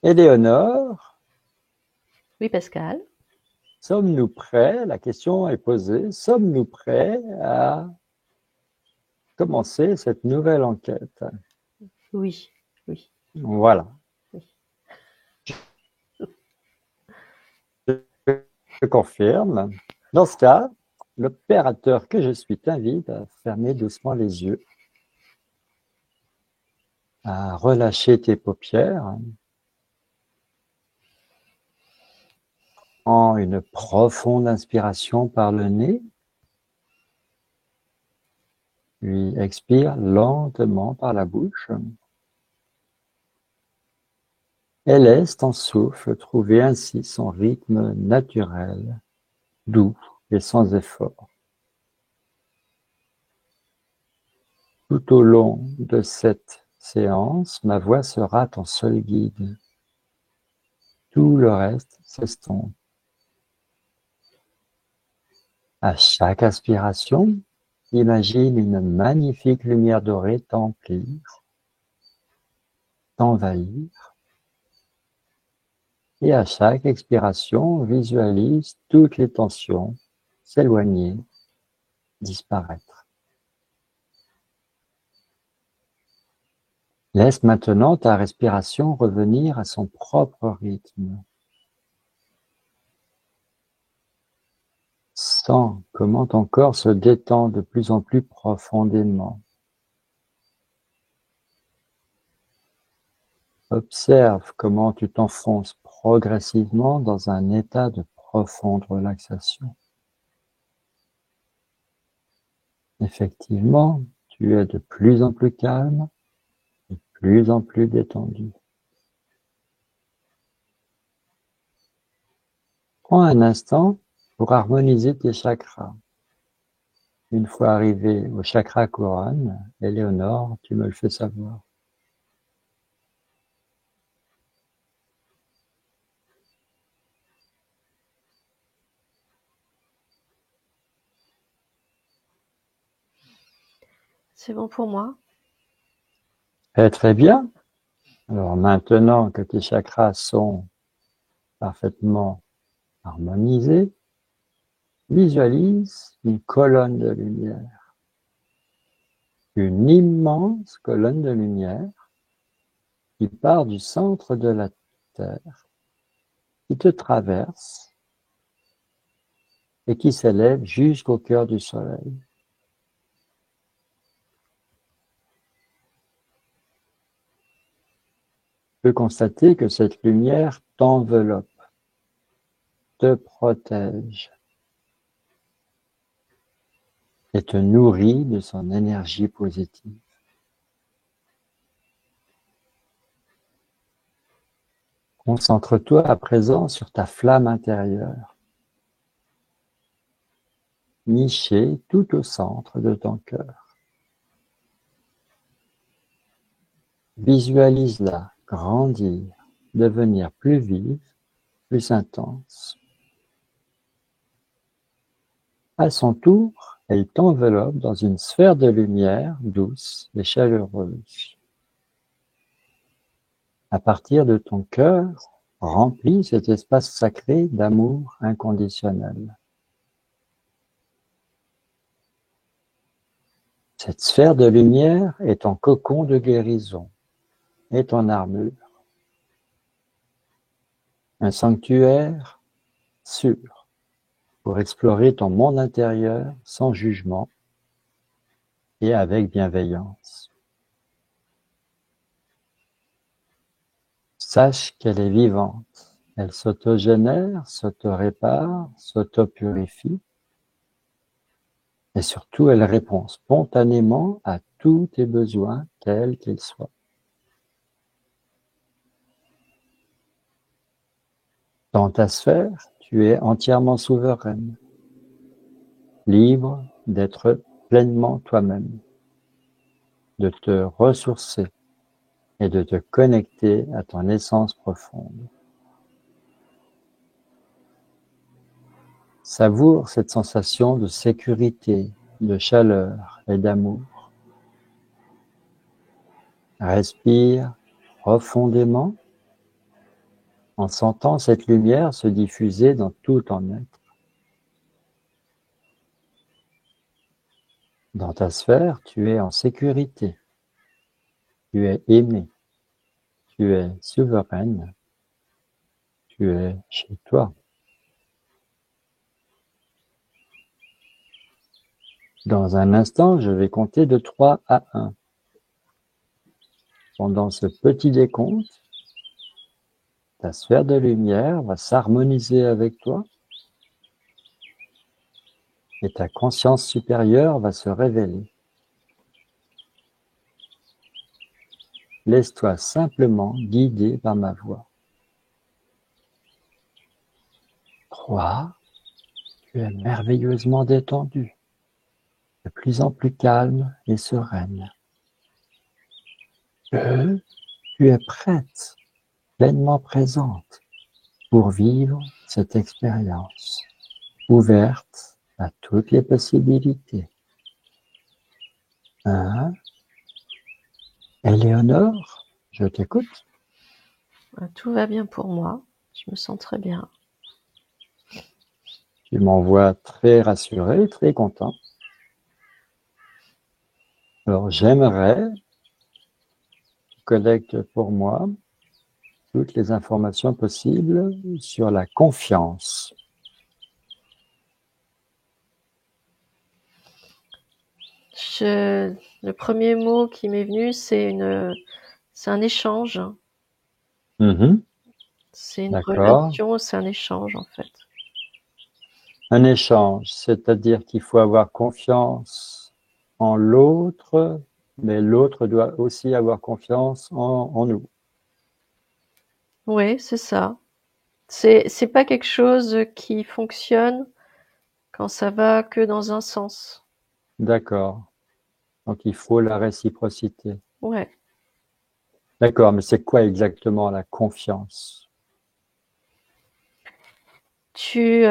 Éléonore, Oui, Pascal. sommes-nous prêts? La question est posée. Sommes-nous prêts à commencer cette nouvelle enquête? Oui, oui, Voilà. oui. Je confirme. Dans ce cas, l'opérateur que je suis t'invite à fermer doucement les yeux, à relâcher tes paupières, en une profonde inspiration par le nez, puis expire lentement par la bouche et laisse ton souffle trouver ainsi son rythme naturel, doux et sans effort. Tout au long de cette séance, ma voix sera ton seul guide. Tout le reste s'estompe. À chaque inspiration, imagine une magnifique lumière dorée t'emplir, t'envahir, et à chaque expiration, visualise toutes les tensions s'éloigner, disparaître. Laisse maintenant ta respiration revenir à son propre rythme. Sens comment ton corps se détend de plus en plus profondément. Observe comment tu t'enfonces progressivement dans un état de profonde relaxation. Effectivement, tu es de plus en plus calme, de plus en plus détendu. Prends un instant pour harmoniser tes chakras. Une fois arrivé au chakra couronne, Éléonore, tu me le fais savoir. C'est bon pour moi. Très bien. Alors maintenant que tes chakras sont parfaitement harmonisés, visualise une colonne de lumière, une immense colonne de lumière qui part du centre de la Terre, qui te traverse et qui s'élève jusqu'au cœur du Soleil. Tu peux constater que cette lumière t'enveloppe, te protège et te nourrit de son énergie positive. Concentre-toi à présent sur ta flamme intérieure, nichée tout au centre de ton cœur. Visualise-la grandir, devenir plus vive, plus intense. À son tour, elle t'enveloppe dans une sphère de lumière douce et chaleureuse. À partir de ton cœur, remplis cet espace sacré d'amour inconditionnel. Cette sphère de lumière est ton cocon de guérison et ton armure. Un sanctuaire sûr pour explorer ton monde intérieur sans jugement et avec bienveillance. Sache qu'elle est vivante. Elle s'autogénère, s'auto-répare, s'auto-purifie et surtout elle répond spontanément à tous tes besoins, quels qu'ils soient. Dans ta sphère, tu es entièrement souveraine, libre d'être pleinement toi-même, de te ressourcer et de te connecter à ton essence profonde. Savoure cette sensation de sécurité, de chaleur et d'amour. Respire profondément en sentant cette lumière se diffuser dans tout ton être. Dans ta sphère, tu es en sécurité, tu es aimé, tu es souveraine, tu es chez toi. Dans un instant, je vais compter de 3 à 1. Pendant ce petit décompte, ta sphère de lumière va s'harmoniser avec toi et ta conscience supérieure va se révéler. Laisse-toi simplement guider par ma voix. 3, tu es merveilleusement détendu, de plus en plus calme et sereine. 2, tu es prête, pleinement présente pour vivre cette expérience, ouverte à toutes les possibilités. 1, Éléonore, je t'écoute. Tout va bien pour moi. Je me sens très bien. Tu m'envoies très rassuré, très content. Alors, j'aimerais que tu collectes pour moi toutes les informations possibles sur la confiance. Le premier mot qui m'est venu, c'est un échange. C'est une D'accord. relation, c'est un échange en fait. Un échange, c'est-à-dire qu'il faut avoir confiance en l'autre, mais l'autre doit aussi avoir confiance en nous. Oui, c'est ça. C'est pas quelque chose qui fonctionne quand ça va que dans un sens. D'accord. Donc, il faut la réciprocité. Ouais. D'accord, mais c'est quoi exactement la confiance? Tu,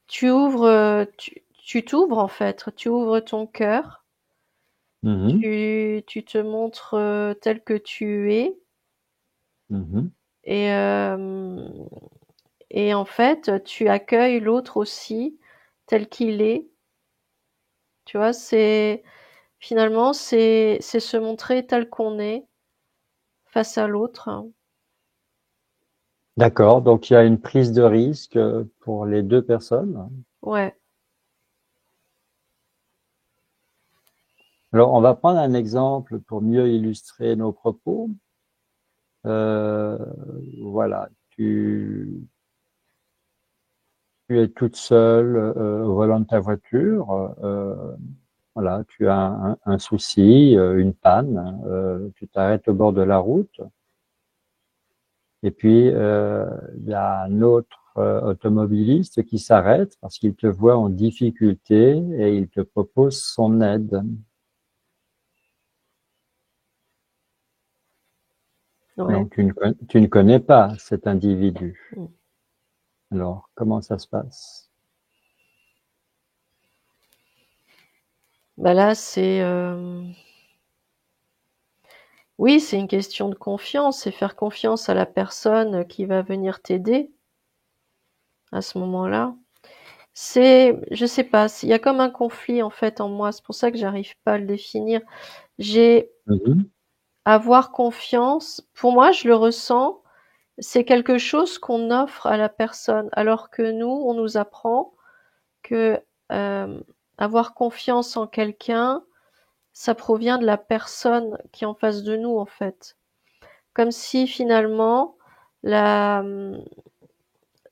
tu ouvres, tu t'ouvres en fait. Tu ouvres ton cœur. Mhm, Tu te montres tel que tu es. mhm. Et, euh, et en fait, tu accueilles l'autre aussi tel qu'il est. Tu vois, finalement, c'est se montrer tel qu'on est face à l'autre. D'accord, donc il y a une prise de risque pour les deux personnes. Ouais. Alors, on va prendre un exemple pour mieux illustrer nos propos. Euh, voilà, tu es toute seule au volant de ta voiture. Voilà, tu as un souci, une panne. Tu t'arrêtes au bord de la route. Et puis, il y a un autre automobiliste qui s'arrête parce qu'il te voit en difficulté et il te propose son aide. Ouais. Donc, tu ne connais pas cet individu. Mm. Alors, comment ça se passe? Bah là, oui, c'est une question de confiance, c'est faire confiance à la personne qui va venir t'aider à ce moment-là. Je sais pas, il y a comme un conflit en fait en moi. C'est pour ça que j'arrive pas à le définir. J'ai Mhm, avoir confiance. Pour moi, je le ressens. C'est quelque chose qu'on offre à la personne, alors que nous, on nous apprend que euh, avoir confiance en quelqu'un, ça provient de la personne qui est en face de nous, en fait. Comme si finalement, la,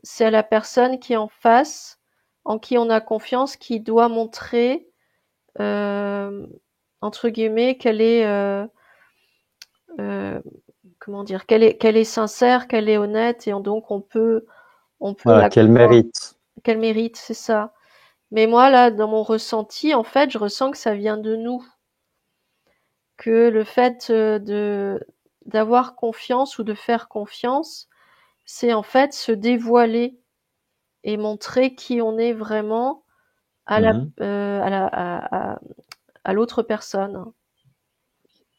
c'est à la personne qui est en face, en qui on a confiance, qui doit montrer, euh, entre guillemets, euh, comment dire, qu'elle est sincère, qu'elle est honnête, et donc on peut voilà, la quel croire, mérite. qu'elle mérite, c'est ça. Mais moi, là, dans mon ressenti, en fait, je ressens que ça vient de nous, que le fait d'avoir confiance ou de faire confiance, c'est en fait se dévoiler et montrer qui on est vraiment à la Mhm. à l'autre personne.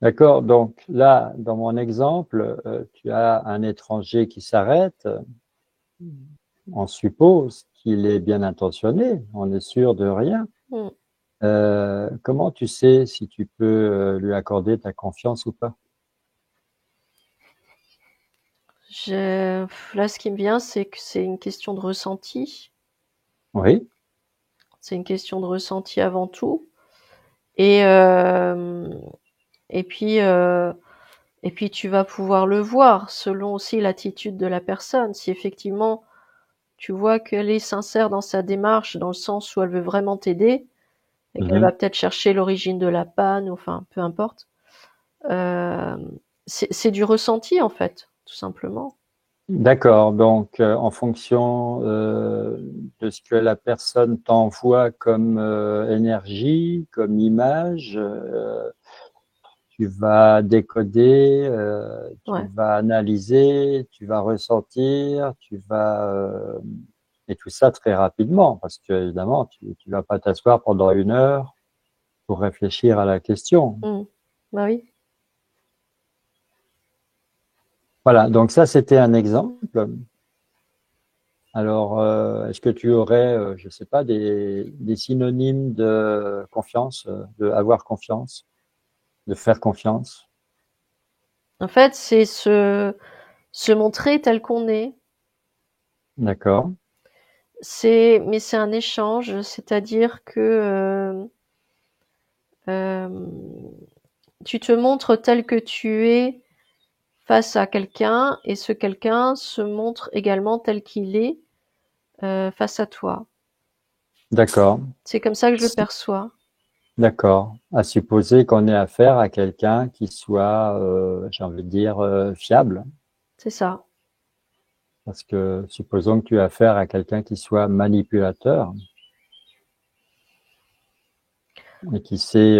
D'accord. Donc là, dans mon exemple, tu as un étranger qui s'arrête. On suppose qu'il est bien intentionné. On est sûr de rien. Mm. Comment tu sais si tu peux lui accorder ta confiance ou pas? Là, ce qui me vient, c'est que c'est une question de ressenti. Oui. C'est une question de ressenti avant tout. Et, euh, et puis, euh, et puis tu vas pouvoir le voir selon aussi l'attitude de la personne. Si effectivement tu vois qu'elle est sincère dans sa démarche, dans le sens où elle veut vraiment t'aider, et qu'elle va Mhm. peut-être chercher l'origine de la panne, ou enfin peu importe. Euh, c'est du ressenti en fait, tout simplement. D'accord. Donc, en fonction de ce que la personne t'envoie comme énergie, comme image, tu vas décoder, tu Ouais. vas analyser, tu vas ressentir, et tout ça très rapidement, parce que évidemment, tu vas pas t'asseoir pendant 1 heure pour réfléchir à la question. Mm. Bah oui. Voilà. Donc ça, c'était un exemple. Alors, est-ce que tu aurais, je sais pas, des synonymes de confiance, de avoir confiance, de faire confiance? En fait, c'est se montrer tel qu'on est. D'accord. Mais c'est un échange, c'est-à-dire que tu te montres tel que tu es face à quelqu'un et ce quelqu'un se montre également tel qu'il est face à toi. D'accord. C'est comme ça que je le perçois. D'accord. À supposer qu'on ait affaire à quelqu'un qui soit, j'ai envie de dire, fiable. C'est ça. Parce que supposons que tu as affaire à quelqu'un qui soit manipulateur et qui sait,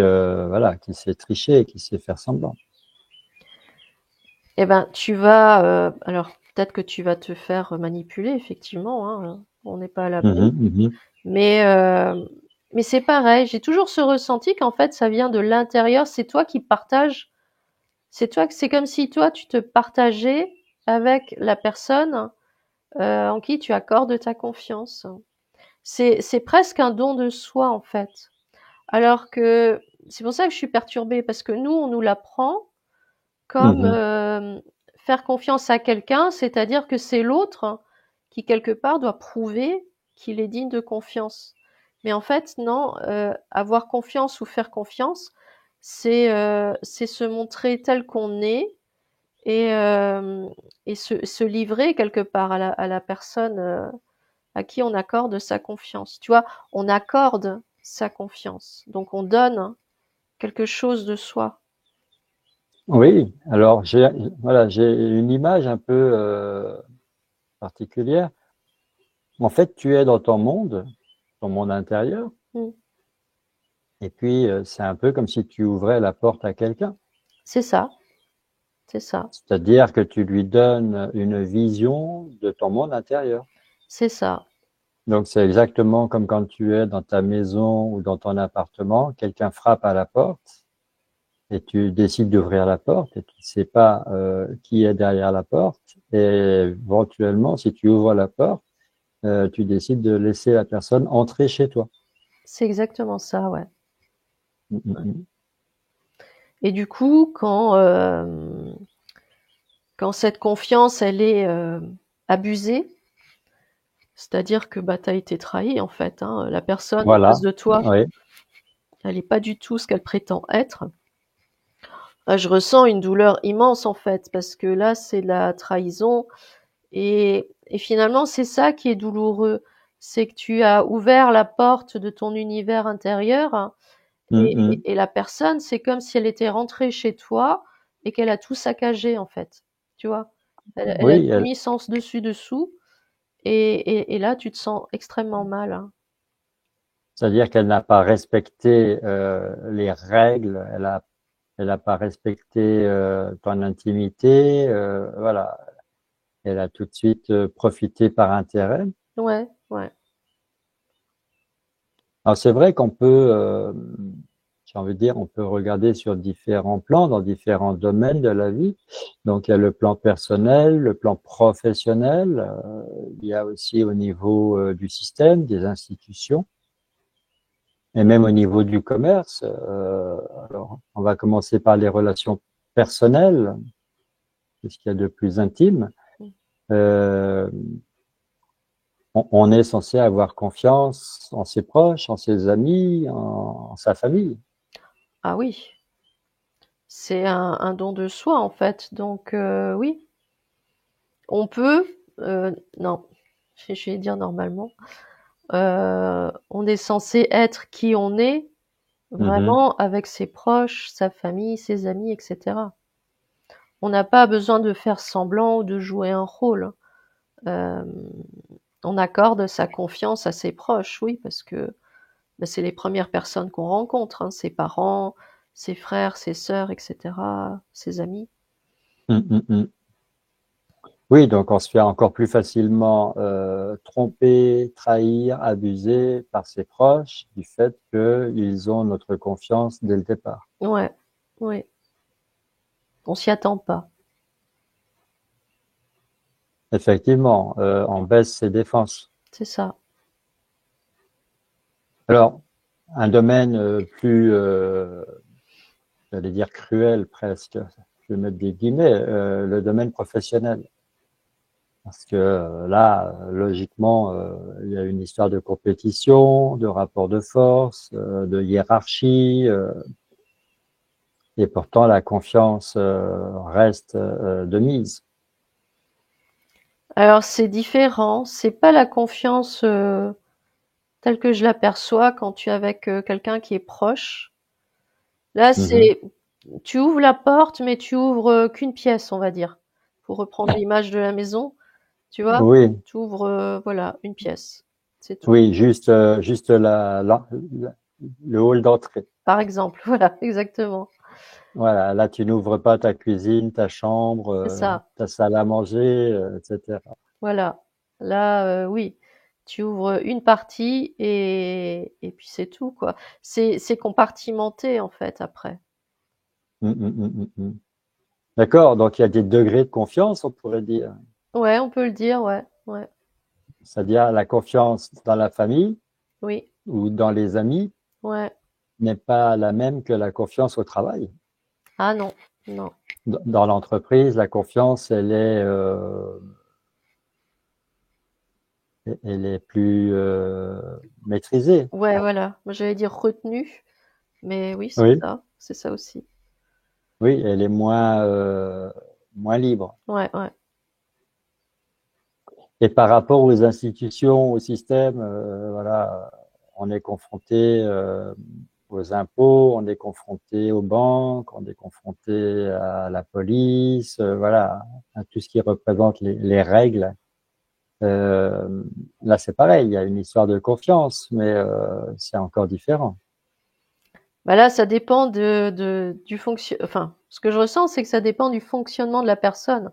voilà, qui sait tricher, qui sait faire semblant. Eh ben, tu vas alors peut-être que tu vas te faire manipuler effectivement, hein, on n'est pas à l'abri. Mhm, mhm. Mais mais c'est pareil, j'ai toujours ce ressenti qu'en fait ça vient de l'intérieur, c'est toi qui partages, c'est comme si toi tu te partageais avec la personne en qui tu accordes ta confiance. C'est presque un don de soi en fait. Alors que c'est pour ça que je suis perturbée parce que nous on nous l'apprend comme Mhm. faire confiance à quelqu'un, c'est-à-dire que c'est l'autre qui quelque part doit prouver qu'il est digne de confiance. Mais en fait, non, avoir confiance ou faire confiance, c'est se montrer tel qu'on est et, euh, et se livrer quelque part à la personne à qui on accorde sa confiance. Tu vois, on accorde sa confiance, donc on donne quelque chose de soi. Oui, alors voilà, j'ai une image un peu particulière. En fait, tu es dans ton monde intérieur, Mm. et puis c'est un peu comme si tu ouvrais la porte à quelqu'un. C'est ça, c'est ça, C'est-à-dire que tu lui donnes une vision de ton monde intérieur. c'est ça. Donc c'est exactement comme quand tu es dans ta maison ou dans ton appartement, quelqu'un frappe à la porte et tu décides d'ouvrir la porte et tu ne sais pas qui est derrière la porte. Et éventuellement, si tu ouvres la porte, tu décides de laisser la personne entrer chez toi. C'est exactement ça, ouais. Mm, mm, mm. Et du coup, quand cette confiance, elle est abusée, c'est-à-dire que bah, tu as été trahi en fait, hein, la personne en face Voilà. de toi, Oui. elle n'est pas du tout ce qu'elle prétend être. Je ressens une douleur immense en fait, parce que là, c'est de la trahison. Et finalement, c'est ça qui est douloureux. C'est que tu as ouvert la porte de ton univers intérieur Mm, mm. et la personne, c'est comme si elle était rentrée chez toi et qu'elle a tout saccagé en fait. Tu vois, elle a Oui, tout mis sens dessus dessous et là, tu te sens extrêmement mal, hein. c'est-à-dire qu'elle n'a pas respecté les règles, elle a pas respecté ton intimité, voilà. Elle a tout de suite profité par intérêt. Ouais, ouais. Alors c'est vrai qu'on peut, j'ai envie de dire, on peut regarder sur différents plans, dans différents domaines de la vie. Donc, il y a le plan personnel, le plan professionnel, il y a aussi au niveau du système, des institutions, et même au niveau du commerce. Alors, on va commencer par les relations personnelles, c'est ce qu'il y a de plus intime. Euh, on est censé avoir confiance en ses proches, en ses amis, en sa famille. Ah oui, c'est un don de soi en fait. Donc oui, on peut, non, je vais dire normalement, on est censé être qui on est Mhm. vraiment avec ses proches, sa famille, ses amis, etc. On n'a pas besoin de faire semblant ou de jouer un rôle. Euh, on accorde sa confiance à ses proches, oui, parce que ben, c'est les premières personnes qu'on rencontre, hein, ses parents, ses frères, ses sœurs, etc., ses amis. Mm, mm, mm. Oui, donc on se fait encore plus facilement tromper, trahir, abuser par ses proches du fait qu'ils ont notre confiance dès le départ. Ouais, ouais, on s'y attend pas, Effectivement, on baisse ses défenses. c'est ça. Alors, un domaine plus, j'allais dire cruel presque, je vais mettre des guillemets, le domaine professionnel. Parce que là, logiquement, il y a une histoire de compétition, de rapport de force, de hiérarchie, et pourtant la confiance reste de mise. Alors c'est différent, c'est pas la confiance telle que je l'aperçois quand tu es avec quelqu'un qui est proche. Là, Mhm. c'est tu ouvres la porte, mais tu ouvres qu'une pièce, on va dire. Pour reprendre l'image de la maison, tu vois, Oui, tu ouvres voilà une pièce, c'est tout. oui, juste le hall d'entrée. Par exemple, voilà, exactement, Voilà, là tu n'ouvres pas ta cuisine, ta chambre, c'est ça. ta salle à manger, etc. Voilà. Là, oui, tu ouvres une partie et puis c'est tout, quoi. C'est compartimenté, en fait, après. Mm, mm, mm, mm, mm. D'accord, donc il y a des degrés de confiance, on pourrait dire. Ouais, on peut le dire, ouais, ouais, C'est-à-dire la confiance dans la famille oui, ou dans les amis ouais. n'est pas la même que la confiance au travail. Ah non, non. Dans l'entreprise, la confiance, elle est plus maîtrisée. Ouais, voilà. Moi, j'allais dire retenu, mais oui, Oui, c'est ça aussi. oui, elle est moins libre. Ouais, ouais. Et par rapport aux institutions, au système, voilà, on est confronté aux impôts, on est confronté aux banques, on est confronté à la police, voilà, à tout ce qui représente les règles. Euh, Là, c'est pareil, il y a une histoire de confiance, mais c'est encore différent. Bah là, ça dépend enfin, ce que je ressens, c'est que ça dépend du fonctionnement de la personne.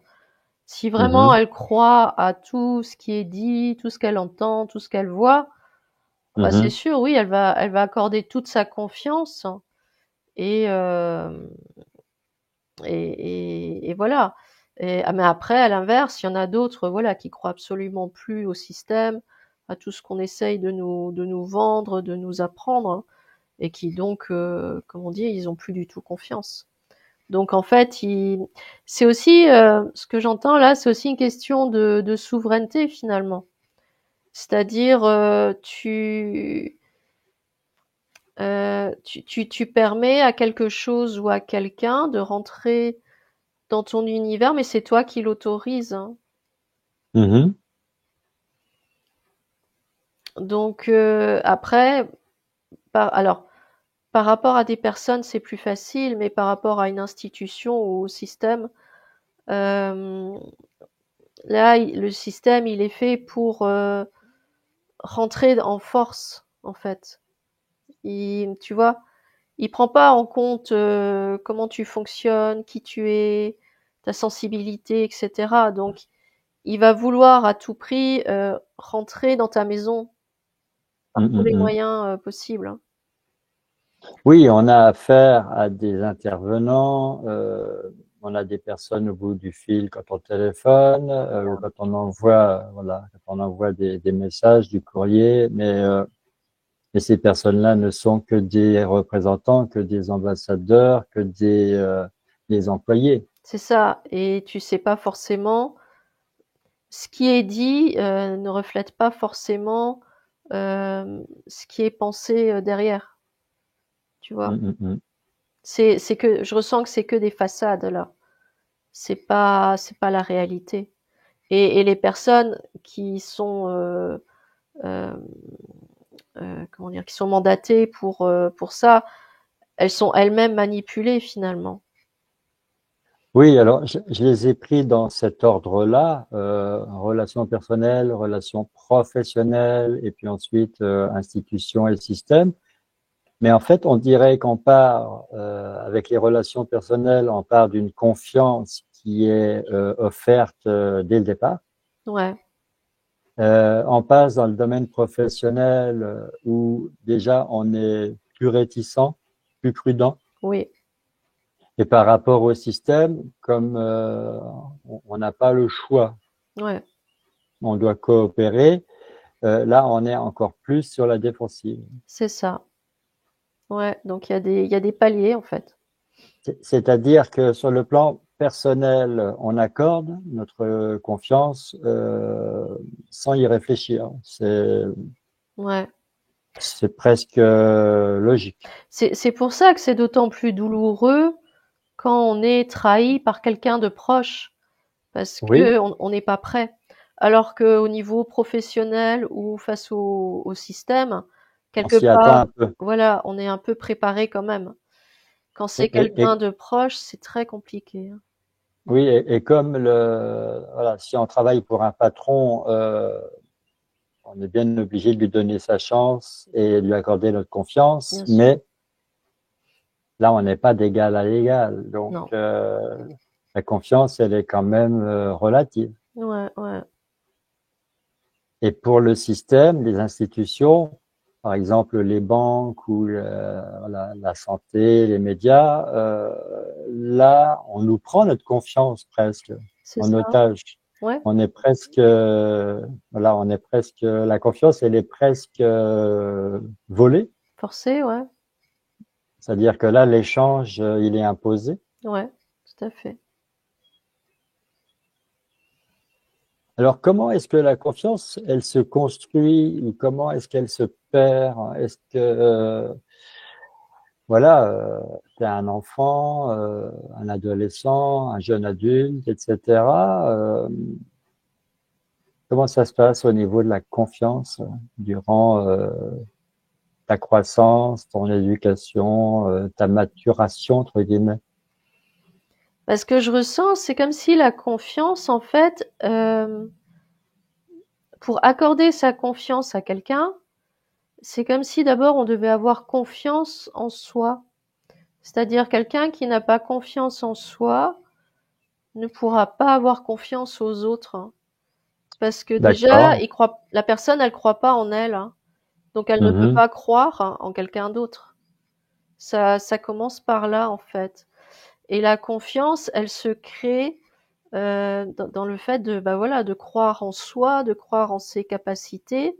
Si vraiment Mhm, elle croit à tout ce qui est dit, tout ce qu'elle entend, tout ce qu'elle voit, bah c'est mhm, sûr, oui, elle va accorder toute sa confiance et euh, et voilà. Mais après, à l'inverse, il y en a d'autres, voilà, qui croient absolument plus au système, à tout ce qu'on essaye de nous vendre, de nous apprendre, hein, et qui donc, comme on dit, ils ont plus du tout confiance. Donc en fait, c'est aussi ce que j'entends là, c'est aussi une question de souveraineté finalement. C'est-à-dire, tu permets à quelque chose ou à quelqu'un de rentrer dans ton univers, mais c'est toi qui l'autorise, hein. mhm, Donc après, alors par rapport à des personnes, c'est plus facile, mais par rapport à une institution ou au système, euh, là, le système, il est fait pour rentrer en force, en fait. Tu vois, il prend pas en compte comment tu fonctionnes, qui tu es, ta sensibilité, etc. Donc, il va vouloir à tout prix rentrer dans ta maison par tous mhm, les mhm. moyens possibles, hein. Oui, on a affaire à des intervenants, on a des personnes au bout du fil quand on téléphone, ou quand on envoie, voilà, quand on envoie des messages, du courrier, mais ces personnes-là ne sont que des représentants, que des ambassadeurs, que des employés. C'est ça, et tu sais pas forcément ce qui est dit, ne reflète pas forcément, ce qui est pensé, derrière, tu vois? Mm. C'est que je ressens que c'est que des façades là. C'est pas la réalité. Et les personnes qui sont comment dire, qui sont mandatées pour ça, elles sont elles-mêmes manipulées finalement. Oui, alors je les ai pris dans cet ordre-là, relations personnelles, relations professionnelles, et puis ensuite institutions et systèmes. Mais en fait, on dirait qu'on part, avec les relations personnelles, on part d'une confiance qui est offerte dès le départ. Ouais, On passe dans le domaine professionnel où déjà on est plus réticent, plus prudent. oui, Et par rapport au système, comme on n'a pas le choix, ouais, on doit coopérer, là on est encore plus sur la défensive. c'est ça. Ouais, donc il y a des paliers en fait. C'est-à-dire que sur le plan personnel, on accorde notre confiance sans y réfléchir. Ouais. C'est presque logique. C'est pour ça que c'est d'autant plus douloureux quand on est trahi par quelqu'un de proche, parce Oui, que on n'est pas prêt. Alors qu'au niveau professionnel ou face au système, on quelque s'y attend part, un peu. voilà, on est un peu préparé quand même. Quand Et, c'est et- quelqu'un et- de proche, c'est très compliqué, hein. oui, et comme voilà, si on travaille pour un patron, on est bien obligé de lui donner sa chance et de lui accorder notre confiance, Bien sûr. mais là, on n'est pas d'égal à égal. Donc, Non. la confiance, elle est quand même relative. Ouais, ouais. Et pour le système, les institutions, par exemple les banques ou voilà, la santé, les médias, là, on nous prend notre confiance presque C'est en ça. otage. Ouais. On est presque, voilà, on est presque, la confiance, elle est presque volée. Forcé, ouais. C'est-à-dire que là, l'échange, il est imposé. Ouais, tout à fait. Alors, comment est-ce que la confiance, elle se construit ou comment est-ce qu'elle se perd? Est-ce que, voilà, tu es un enfant, un adolescent, un jeune adulte, etc. Comment ça se passe au niveau de la confiance durant ta croissance, ton éducation, ta maturation, entre guillemets? Parce que je ressens, c'est comme si la confiance, en fait, pour accorder sa confiance à quelqu'un, c'est comme si d'abord on devait avoir confiance en soi. C'est-à-dire quelqu'un qui n'a pas confiance en soi ne pourra pas avoir confiance aux autres, hein. Parce que déjà, D'accord. la personne, elle croit pas en elle, hein. Donc elle ne peut Mhm. pas croire, hein, en quelqu'un d'autre. Ça commence par là, en fait. Et la confiance, elle se crée dans le fait de, bah voilà, de croire en soi, de croire en ses capacités,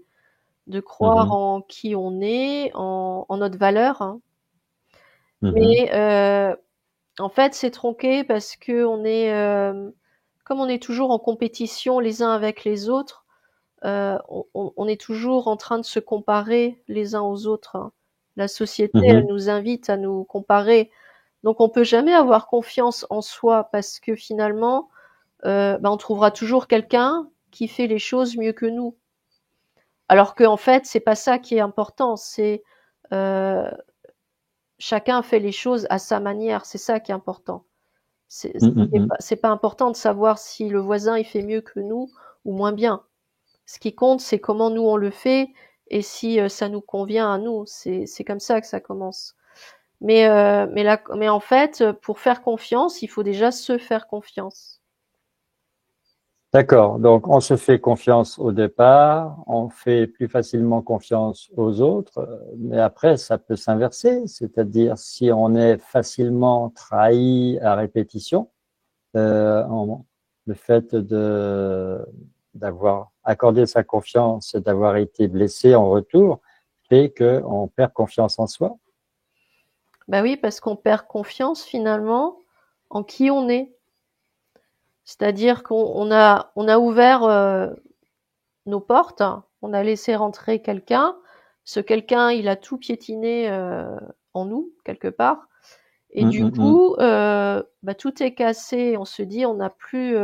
de croire Mhm. en qui on est, en notre valeur, hein. Mhm. Mais en fait, c'est tronqué parce que comme on est toujours en compétition les uns avec les autres, on est toujours en train de se comparer les uns aux autres, hein. La société, elle Mhm. nous invite à nous comparer. Donc on peut jamais avoir confiance en soi parce que finalement, bah, on trouvera toujours quelqu'un qui fait les choses mieux que nous. Alors qu'en fait, c'est pas ça qui est important, c'est euh, chacun fait les choses à sa manière, c'est ça qui est important. C'est Mhm. c'est pas important de savoir si le voisin il fait mieux que nous ou moins bien. Ce qui compte, c'est comment nous on le fait et si ça nous convient à nous. C'est comme ça que ça commence. Mais en fait, pour faire confiance, il faut déjà se faire confiance. D'accord. Donc, on se fait confiance au départ, on fait plus facilement confiance aux autres, mais après, ça peut s'inverser. C'est-à-dire, si on est facilement trahi à répétition, le fait d'avoir accordé sa confiance et d'avoir été blessé en retour fait qu'on perd confiance en soi. Bah oui, parce qu'on perd confiance finalement en qui on est. C'est-à-dire qu'on a ouvert nos portes, on a laissé rentrer quelqu'un. Ce quelqu'un, il a tout piétiné en nous, quelque part. Et Hum, du hum, hum. coup, bah, tout est cassé. On se dit, on n'a plus.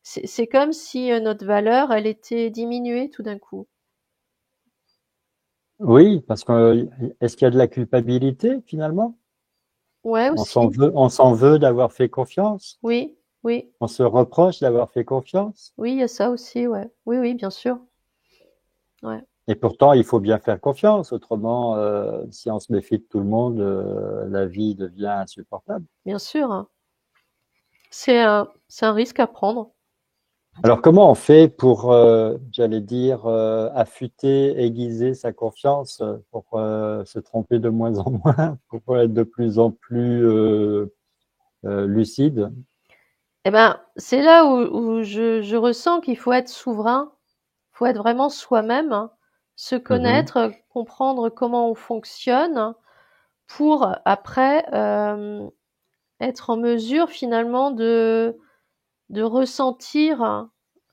C'est comme si notre valeur, elle était diminuée tout d'un coup. Oui, parce que est-ce qu'il y a de la culpabilité finalement? Ouais, aussi. On s'en veut d'avoir fait confiance. Oui, oui, On se reproche d'avoir fait confiance. oui, il y a ça aussi, ouais. Oui, oui, bien sûr. Ouais, Et pourtant, il faut bien faire confiance. Autrement, si on se méfie de tout le monde, la vie devient insupportable. bien sûr, hein. C'est un risque à prendre. Alors, comment on fait pour, j'allais dire, affûter, aiguiser sa confiance pour se tromper de moins en moins, pour être de plus en plus lucide? Eh ben, c'est là où je ressens qu'il faut être souverain, faut être vraiment soi-même, hein, se Mhm, connaître, comprendre comment on fonctionne pour après être en mesure finalement de ressentir,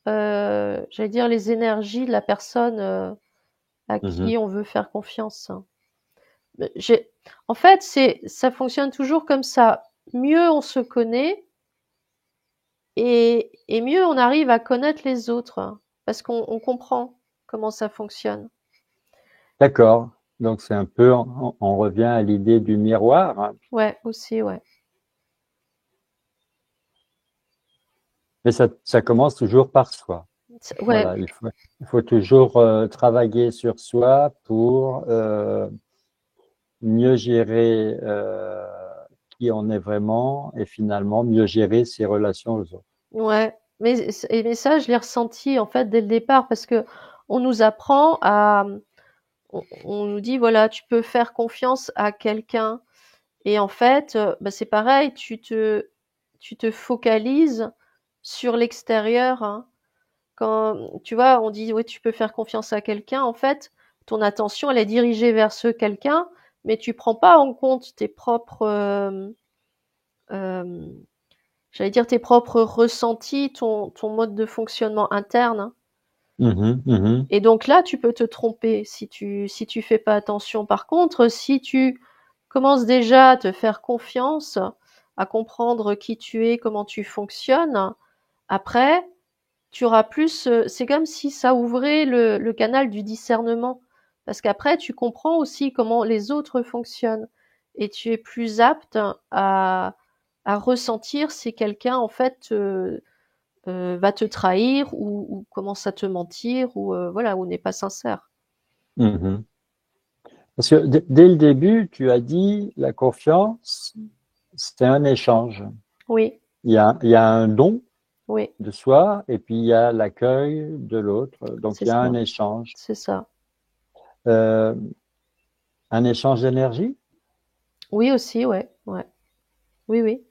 j'allais dire les énergies de la personne à mhm. qui on veut faire confiance. J'ai, en fait, ça fonctionne toujours comme ça. Mieux on se connaît, et mieux on arrive à connaître les autres, hein, parce qu'on comprend comment ça fonctionne. D'accord. Donc, c'est un peu, on revient à l'idée du miroir, hein. Ouais, aussi, ouais. Mais ça commence toujours par soi. Ouais, Voilà, il faut toujours travailler sur soi pour mieux gérer qui on est vraiment et finalement mieux gérer ses relations aux autres. ouais. Mais ça, je l'ai ressenti en fait dès le départ parce que on nous apprend on nous dit voilà, tu peux faire confiance à quelqu'un. Et en fait, bah, c'est pareil, tu te focalises sur l'extérieur, hein. Quand tu vois, on dit: «Ouais, tu peux faire confiance à quelqu'un», en fait, ton attention, elle est dirigée vers ce quelqu'un, mais tu prends pas en compte tes propres, hem, j'allais dire tes propres ressentis, ton mode de fonctionnement interne, hein. Mhm, mhm, Et donc là, tu peux te tromper si tu fais pas attention. Par contre, si tu commences déjà à te faire confiance, à comprendre qui tu es, comment tu fonctionnes, après, tu auras plus, c'est comme si ça ouvrait le canal du discernement. Parce qu'après, tu comprends aussi comment les autres fonctionnent. Et tu es plus apte à ressentir si quelqu'un, en fait, va te trahir ou commence à te mentir ou voilà, ou n'est pas sincère. mhm. Parce que dès le début, tu as dit la confiance, c'est un échange. Oui, Il y a un don oui, de soi et puis il y a l'accueil de l'autre. Donc c'est il y a ça, un échange. c'est ça. Euh, un échange d'énergie? Oui aussi, ouais, ouais. Oui, oui.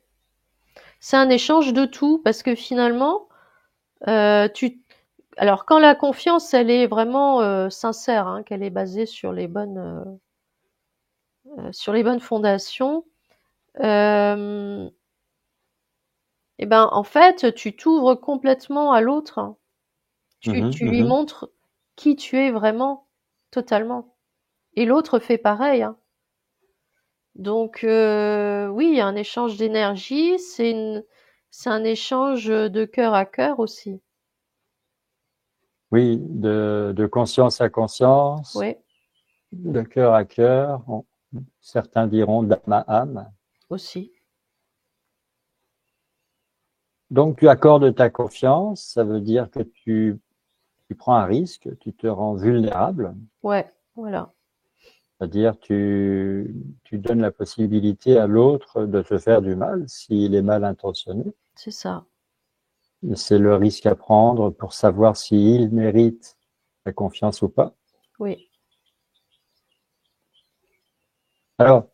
C'est un échange de tout parce que finalement, tu alors quand la confiance, elle est vraiment, sincère, hein, qu'elle est basée sur les bonnes fondations, hem et ben, en fait, tu t'ouvres complètement à l'autre. Mhm, Tu lui mhm. montres qui tu es vraiment, totalement, et l'autre fait pareil, hein. Donc oui, il y a un échange d'énergie, c'est un échange de cœur à cœur aussi. Oui, de conscience à conscience, Ouais, de cœur à cœur. Certains diront d'âme à âme. aussi. Donc, tu accordes ta confiance, ça veut dire que tu prends un risque, tu te rends vulnérable, Ouais, voilà, c'est-à-dire tu donnes la possibilité à l'autre de te faire du mal s'il est mal intentionné. c'est ça. C'est le risque à prendre pour savoir s'il mérite la confiance ou pas. Oui. Alors,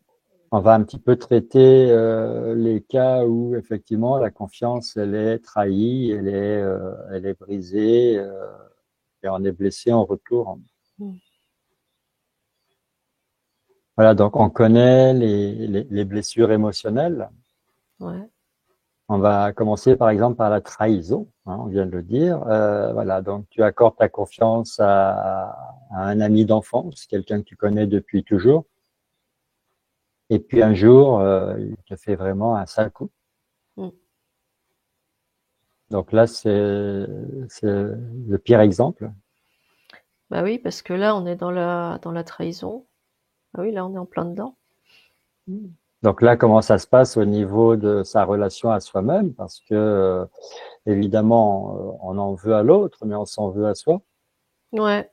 on va un petit peu traiter les cas où effectivement la confiance elle est trahie, elle est brisée et on est blessé en retour. Mm. Voilà, donc on connaît les blessures émotionnelles. Ouais. On va commencer par exemple par la trahison, hein, on vient de le dire. Voilà, donc tu accordes ta confiance à un ami d'enfance, quelqu'un que tu connais depuis toujours, et puis un jour, il te fait vraiment un sale coup. Mm. Donc là, c'est le pire exemple. Bah oui, parce que là, on est dans la trahison. Ah oui, là, on est en plein dedans. Donc là, comment ça se passe au niveau de sa relation à soi-même? Parce que, évidemment, on en veut à l'autre, mais on s'en veut à soi. Ouais.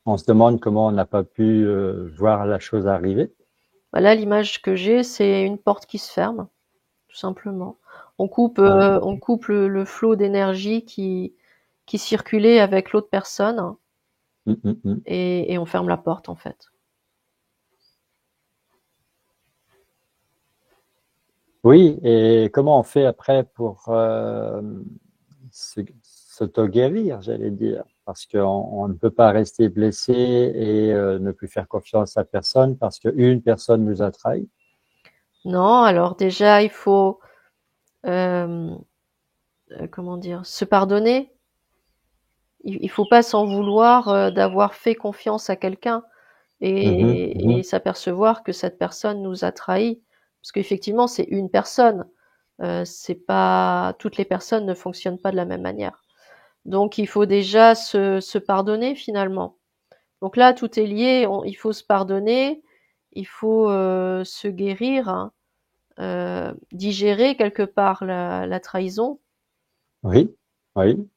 On se demande comment on n'a pas pu voir la chose arriver. Bah là, l'image que j'ai, c'est une porte qui se ferme, tout simplement. Ouais. On coupe le flot d'énergie qui circulait avec l'autre personne Mm, mm, mm. et on ferme la porte, en fait. Oui, et comment on fait après pour s'auto-guérir, j'allais dire? Parce qu'on ne peut pas rester blessé et ne plus faire confiance à personne parce qu'une personne nous a trahis. Non, alors déjà, il faut, euh, comment dire, se pardonner. Il faut pas s'en vouloir d'avoir fait confiance à quelqu'un Mhm, et mhm, s'apercevoir que cette personne nous a trahis. Parce qu'effectivement, c'est une personne. C'est pas toutes les personnes ne fonctionnent pas de la même manière. Donc, il faut déjà se pardonner finalement. Donc là, tout est lié. Il faut se pardonner, il faut se guérir, hein, digérer quelque part la trahison. oui, oui,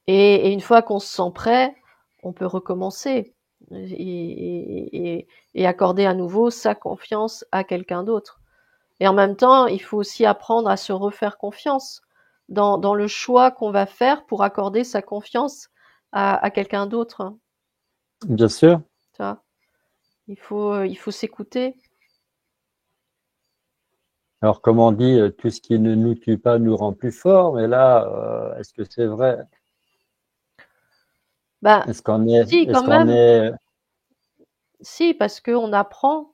Et une fois qu'on se sent prêt, on peut recommencer et accorder à nouveau sa confiance à quelqu'un d'autre. Et en même temps, il faut aussi apprendre à se refaire confiance dans le choix qu'on va faire pour accorder sa confiance à quelqu'un d'autre, hein, bien sûr. tu vois. Il faut s'écouter. Alors, comme on dit, tout ce qui ne nous tue pas nous rend plus forts, mais là, est-ce que c'est vrai? Bah, si, Est-ce quand qu'on même. est, Si, parce on apprend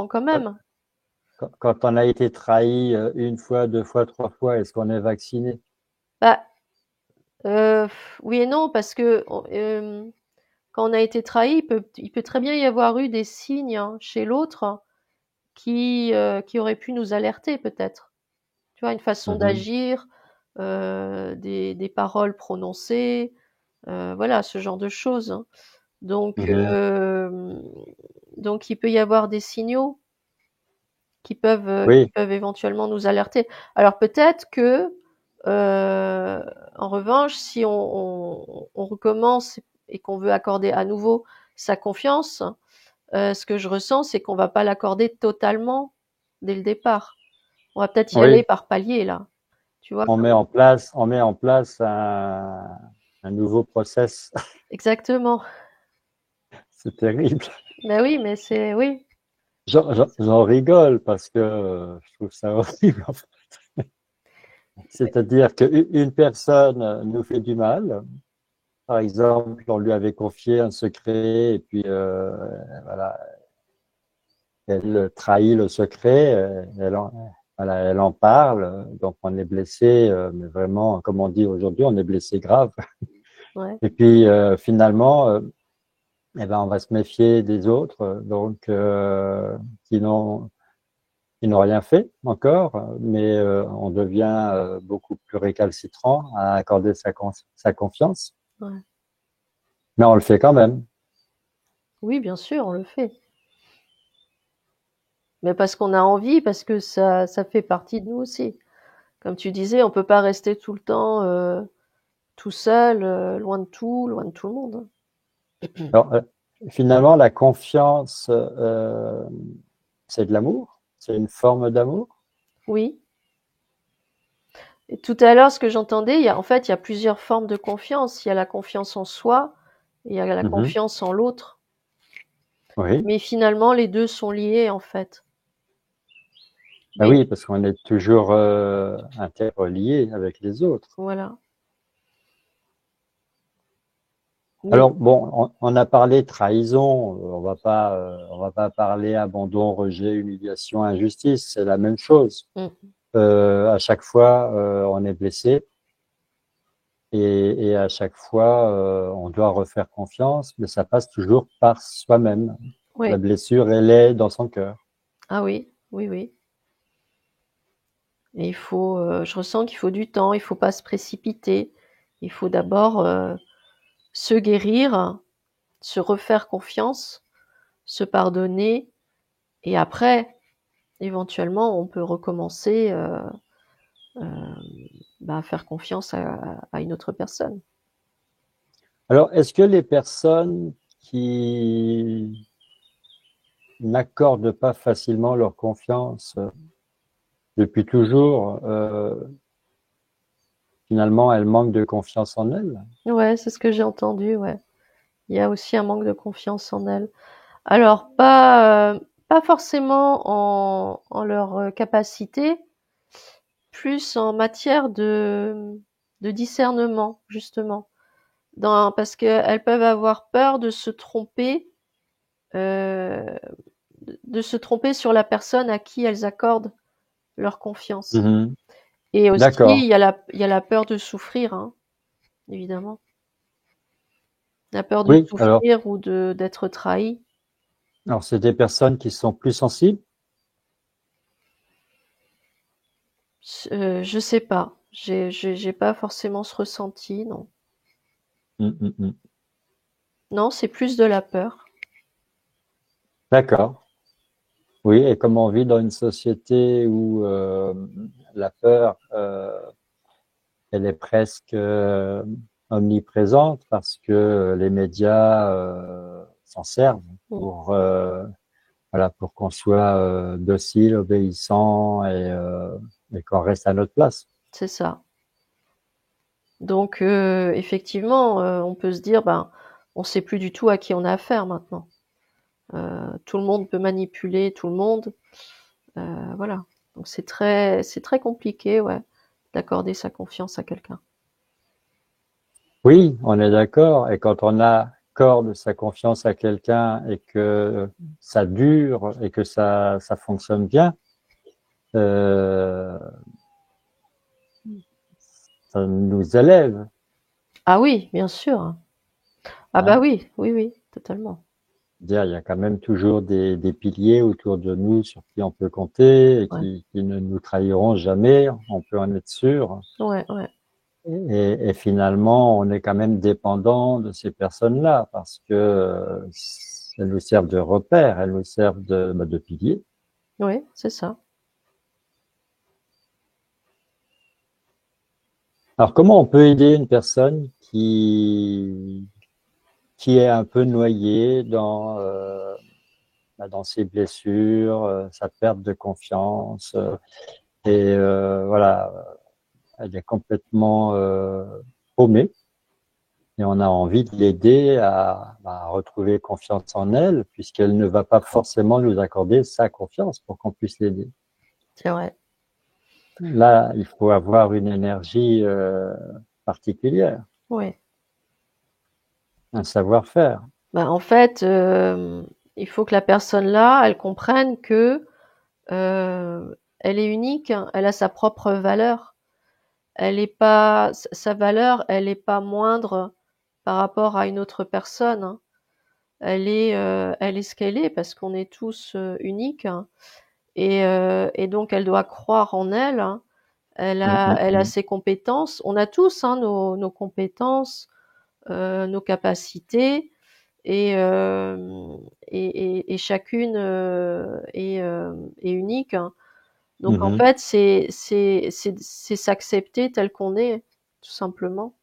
quand même. quand on a été trahi une fois, deux fois, trois fois, est-ce qu'on est vacciné? Bah, euh, oui et non, parce que quand on a été trahi, il peut très bien y avoir eu des signes, hein, chez l'autre qui auraient pu nous alerter peut-être. Tu vois, une façon Mhm, d'agir, des paroles prononcées, voilà, ce genre de choses, hein. Donc, mhm. donc il peut y avoir des signaux qui Oui, peuvent éventuellement nous alerter. Alors peut-être que, en revanche, si on recommence et qu'on veut accorder à nouveau sa confiance, ce que je ressens, c'est qu'on va pas l'accorder totalement dès le départ. On va peut-être y aller oui. par paliers là, tu vois? On met en place un nouveau process. Exactement. C'est terrible. Ben oui, mais c'est oui, J'en rigole parce que je trouve ça horrible, en fait. C'est-à-dire qu'une personne nous fait du mal. Par exemple, on lui avait confié un secret et puis voilà, elle trahit le secret, voilà, elle en parle, donc on est blessé, mais vraiment, comme on dit aujourd'hui, on est blessé grave. ouais. Et puis finalement, eh ben, on va se méfier des autres, donc qui n'ont qui n'ont rien fait encore, mais on devient beaucoup plus récalcitrant à accorder sa confiance, Ouais. mais on le fait quand même. Oui, bien sûr, on le fait. Mais parce qu'on a envie, parce que ça fait partie de nous aussi. Comme tu disais, on peut pas rester tout le temps, tout seul, loin de tout le monde, hein. Alors, finalement, la confiance, c'est de l'amour, c'est une forme d'amour. Oui, Et tout à l'heure, ce que j'entendais, en fait, il y a plusieurs formes de confiance. Il y a la confiance en soi et il y a la Mhm. confiance en l'autre. Oui. Mais finalement, les deux sont liés, en fait. Ah Mais oui, parce qu'on est toujours interrelié avec les autres. voilà. Mais Alors bon, on a parlé trahison, on va pas parler abandon, rejet, humiliation, injustice, c'est la même chose. mm, À chaque fois, on est blessé et à chaque fois, on doit refaire confiance, mais ça passe toujours par soi-même. La ouais. blessure, elle est dans son cœur. Ah oui, oui, oui. Et je ressens qu'il faut du temps, il faut pas se précipiter. Il faut d'abord se guérir, se refaire confiance, se pardonner, et après, éventuellement, on peut recommencer à faire confiance à une autre personne. Alors, est-ce que les personnes qui n'accordent pas facilement leur confiance depuis toujours, finalement, elles manquent de confiance en elles? Ouais, c'est ce que j'ai entendu, ouais. Il y a aussi un manque de confiance en elles. Alors, pas forcément en leur capacité, plus en matière de discernement, justement. Parce qu'elles peuvent avoir peur euh, de se tromper sur la personne à qui elles accordent leur confiance. Mhm. Et aussi, D'accord. il y a la peur de souffrir, hein, évidemment. La peur de Oui, souffrir ou d'être trahi. alors c'est des personnes qui sont plus sensibles. Je sais pas. J'ai pas forcément ce ressenti, non. Mm. Non, c'est plus de la peur. D'accord. Oui, et comme on vit dans une société où la peur, elle est presque omniprésente parce que les médias s'en servent Mm, pour voilà, pour qu'on soit docile, obéissant et qu'on reste à notre place. c'est ça. Donc, effectivement, on peut se dire, ben, on sait plus du tout à qui on a affaire maintenant. Tout le monde peut manipuler tout le monde. Voilà. Donc c'est très compliqué, ouais, d'accorder sa confiance à quelqu'un. Oui, on est d'accord. Et quand on accorde sa confiance à quelqu'un et que ça dure et que ça fonctionne bien, euh, ça nous élève. Ah oui, bien sûr. Ah bah Hein. oui, oui, oui, totalement. Dire, il y a quand même toujours des piliers autour de nous sur qui on peut compter et Ouais, qui ne nous trahiront jamais. On peut en être sûr. ouais, ouais. Et finalement, on est quand même dépendant de ces personnes-là parce que elles nous servent de repères, elles nous servent de piliers. Oui, c'est ça. Alors, comment on peut aider une personne qui est un peu noyée dans ses blessures, sa perte de confiance, voilà, elle est complètement paumée et on a envie de l'aider à retrouver confiance en elle, puisqu'elle ne va pas forcément nous accorder sa confiance pour qu'on puisse l'aider. C'est vrai. Là, il faut avoir une énergie particulière, Oui. un savoir-faire. Bah, en fait, il faut que la personne là, elle comprenne que elle est unique, hein, elle a sa propre valeur. Elle est pas, sa valeur, elle est pas moindre par rapport à une autre personne, hein. Elle est ce qu'elle est parce qu'on est tous uniques, hein. Et donc elle doit croire en elle, hein. Mm, mm, Elle a mm. ses compétences. On a tous, hein, nos compétences, nos capacités, et, euh, et chacune est unique, hein. Donc en Mhm. fait, c'est s'accepter tel qu'on est, tout simplement.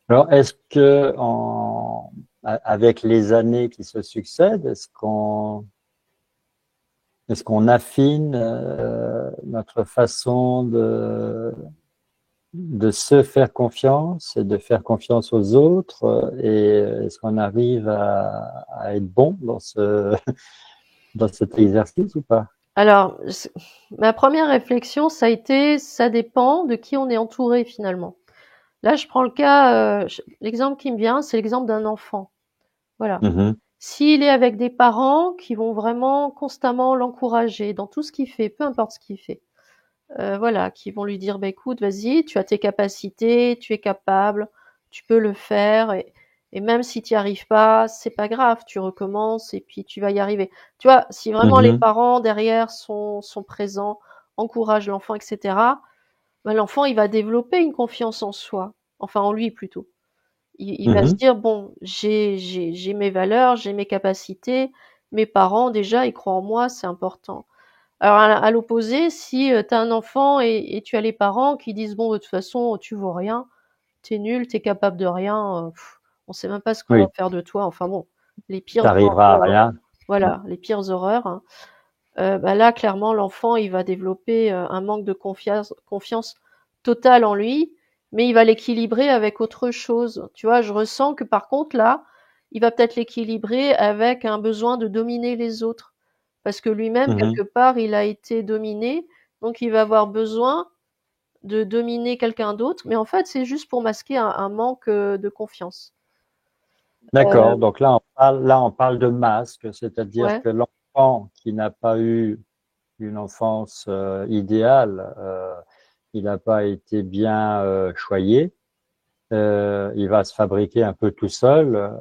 Alors, est-ce que avec les années qui se succèdent, est-ce qu'on est-ce qu'on affine notre façon de se faire confiance et de faire confiance aux autres et est-ce qu'on arrive à être bon dans dans cet exercice ou pas? Alors, ma première réflexion, ça a été, ça dépend de qui on est entouré finalement. Là, je prends le cas, l'exemple qui me vient, c'est l'exemple d'un enfant. Voilà. Mhm, S'il est avec des parents qui vont vraiment constamment l'encourager dans tout ce qu'il fait, peu importe ce qu'il fait, voilà, qui vont lui dire, bah écoute, vas-y, tu as tes capacités, tu es capable, tu peux le faire, et même si tu n'y arrives pas, c'est pas grave, tu recommences et puis tu vas y arriver. Tu vois, si vraiment les mhm, parents derrière sont présents, encouragent l'enfant, etc., ben l'enfant, il va développer une confiance en soi, enfin en lui plutôt. Il va se mhm, dire, bon, j'ai mes valeurs, j'ai mes capacités, mes parents déjà, ils croient en moi, c'est important. Alors à l'opposé, si tu as un enfant et tu as les parents qui disent, bon, de toute façon, tu vaux rien, t'es nul, t'es capable de rien, on sait même pas ce qu'on va oui, faire de toi. Enfin bon, les pires t'arriveras à horreurs, rien. voilà, les pires horreurs, hein. Bah là, clairement, l'enfant, il va développer un manque de confiance totale en lui, mais il va l'équilibrer avec autre chose. Tu vois, je ressens que par contre, là, il va peut-être l'équilibrer avec un besoin de dominer les autres. Parce que lui-même, quelque Mhm. part, il a été dominé, donc il va avoir besoin de dominer quelqu'un d'autre, mais en fait, c'est juste pour masquer un manque de confiance. D'accord. Donc là, on parle de masque, c'est-à-dire Ouais, que l'enfant qui n'a pas eu une enfance idéale, il n'a pas été bien choyé. Il va se fabriquer un peu tout seul.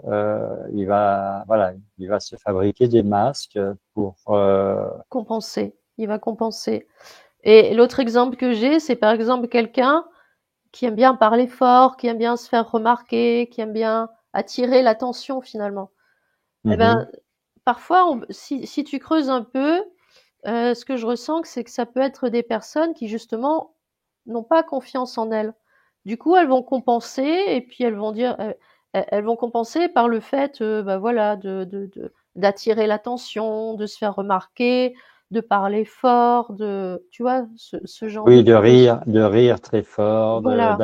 Voilà, il va se fabriquer des masques pour. compenser. Il va compenser. Et l'autre exemple que j'ai, c'est par exemple quelqu'un qui aime bien parler fort, qui aime bien se faire remarquer, qui aime bien attirer l'attention finalement. Eh ben, Mhm, parfois, si tu creuses un peu, ce que je ressens, c'est que ça peut être des personnes qui justement n'ont pas confiance en elles. Du coup, elles vont compenser et puis elles vont dire, elles vont compenser par le fait, bah voilà, d'attirer l'attention, de se faire remarquer, de parler fort, tu vois, ce genre de oui, choses. de rire très fort, Voilà.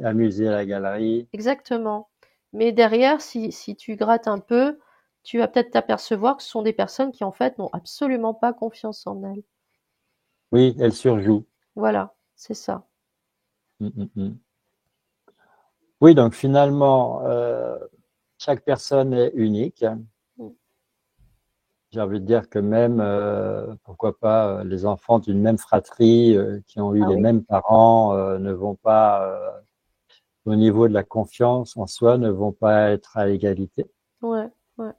amuser la galerie. Exactement. Mais derrière, si tu grattes un peu, tu vas peut-être t'apercevoir que ce sont des personnes qui, en fait, n'ont absolument pas confiance en elles. Oui, elle surjoue. Voilà, c'est ça. Mm, mm, mm. Oui, donc finalement, chaque personne est unique. Mmh. J'ai envie de dire que même, pourquoi pas, les enfants d'une même fratrie qui ont eu Ah les oui. mêmes parents ne vont pas, au niveau de la confiance en soi, ne vont pas être à égalité. Ouais, ouais.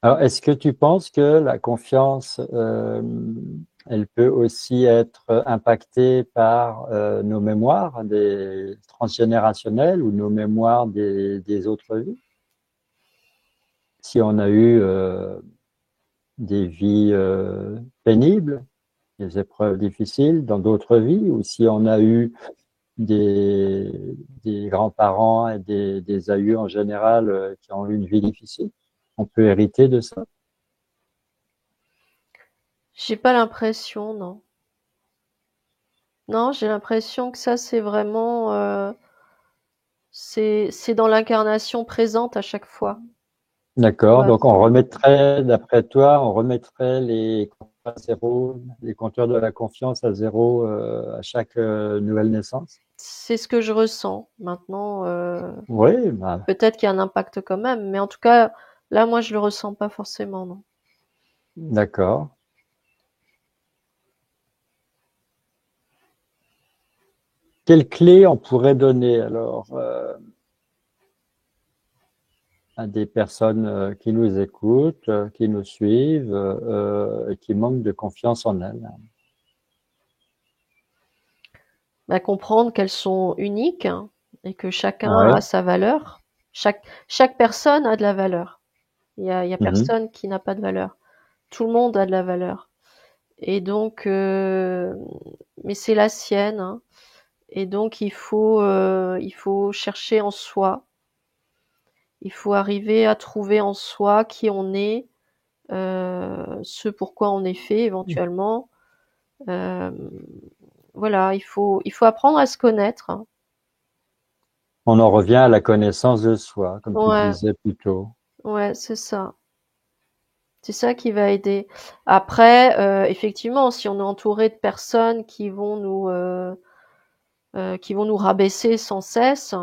Alors, est-ce que tu penses que la confiance, elle peut aussi être impactée par nos mémoires des transgénérationnelles ou nos mémoires des autres vies? Si on a eu des vies pénibles, des épreuves difficiles dans d'autres vies, ou si on a eu des, des grands-parents et des aïeux en général qui ont eu une vie difficile, on peut hériter de ça. J'ai pas l'impression, non. Non, j'ai l'impression que ça, c'est vraiment, c'est dans l'incarnation présente à chaque fois. Tu D'accord. vois, Donc, on remettrait, d'après toi, on remettrait les compteurs à zéro, les compteurs de la confiance à zéro à chaque nouvelle naissance. c'est ce que je ressens. Maintenant, Oui, bah, peut-être qu'il y a un impact quand même, mais en tout cas, là, moi, je le ressens pas forcément, non. d'accord. Quelle clé on pourrait donner alors à des personnes qui nous écoutent, qui nous suivent et qui manquent de confiance en elles? Bah, comprendre qu'elles sont uniques, hein, et que chacun a Oui. sa valeur. Chaque personne a de la valeur. Il y a Mhm. personne qui n'a pas de valeur. Tout le monde a de la valeur. Et donc, mais c'est la sienne, hein. Et donc, il faut chercher en soi. Il faut arriver à trouver en soi qui on est, ce pourquoi on est fait éventuellement. Euh, voilà, il faut apprendre à se connaître. On en revient à la connaissance de soi, comme tu Ouais, disais plus tôt. ouais, c'est ça. C'est ça qui va aider. Après, effectivement, si on est entouré de personnes qui vont nous rabaisser sans cesse,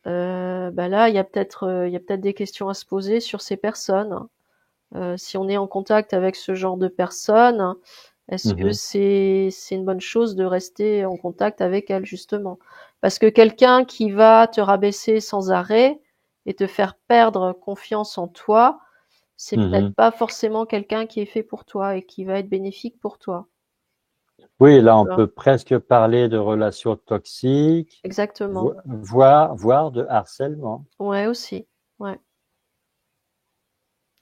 bah là, il y a peut-être des questions à se poser sur ces personnes. Si on est en contact avec ce genre de personnes, est-ce que Mhm, c'est une bonne chose de rester en contact avec elles justement? Parce que quelqu'un qui va te rabaisser sans arrêt et te faire perdre confiance en toi, c'est peut-être mhm. pas forcément quelqu'un qui est fait pour toi et qui va être bénéfique pour toi. Oui, là, on Voilà. peut presque parler de relations toxiques, Exactement. voire de harcèlement. Ouais, aussi. Ouais.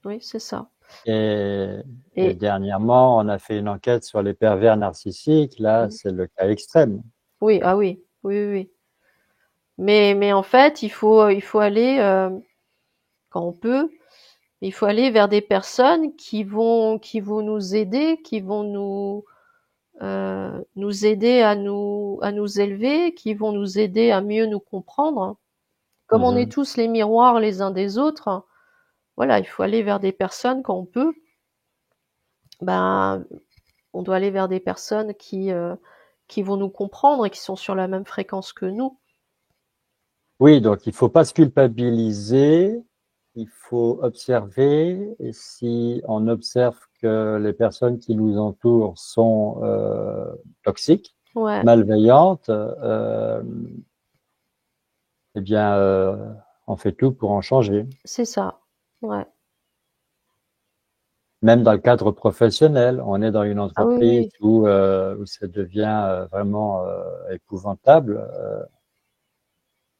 Oui, c'est ça. Et, et Et dernièrement, on a fait une enquête sur les pervers narcissiques. Là, mmh, c'est le cas extrême. oui, ah oui. Oui, oui, oui. Mais en fait, il faut aller, quand on peut, il faut aller vers des personnes qui vont nous aider, qui vont nous aider à nous élever, qui vont nous aider à mieux nous comprendre. Comme on est Mhm. tous les miroirs les uns des autres, voilà, il faut aller vers des personnes quand on peut. Ben, on doit aller vers des personnes qui vont nous comprendre et qui sont sur la même fréquence que nous. Oui, donc il faut pas se culpabiliser, il faut observer. Et si on observe que les personnes qui nous entourent sont toxiques, Ouais, malveillantes, eh bien, on fait tout pour en changer. c'est ça. Ouais. Même dans le cadre professionnel, on est dans une Ah oui, entreprise oui. où ça devient vraiment épouvantable.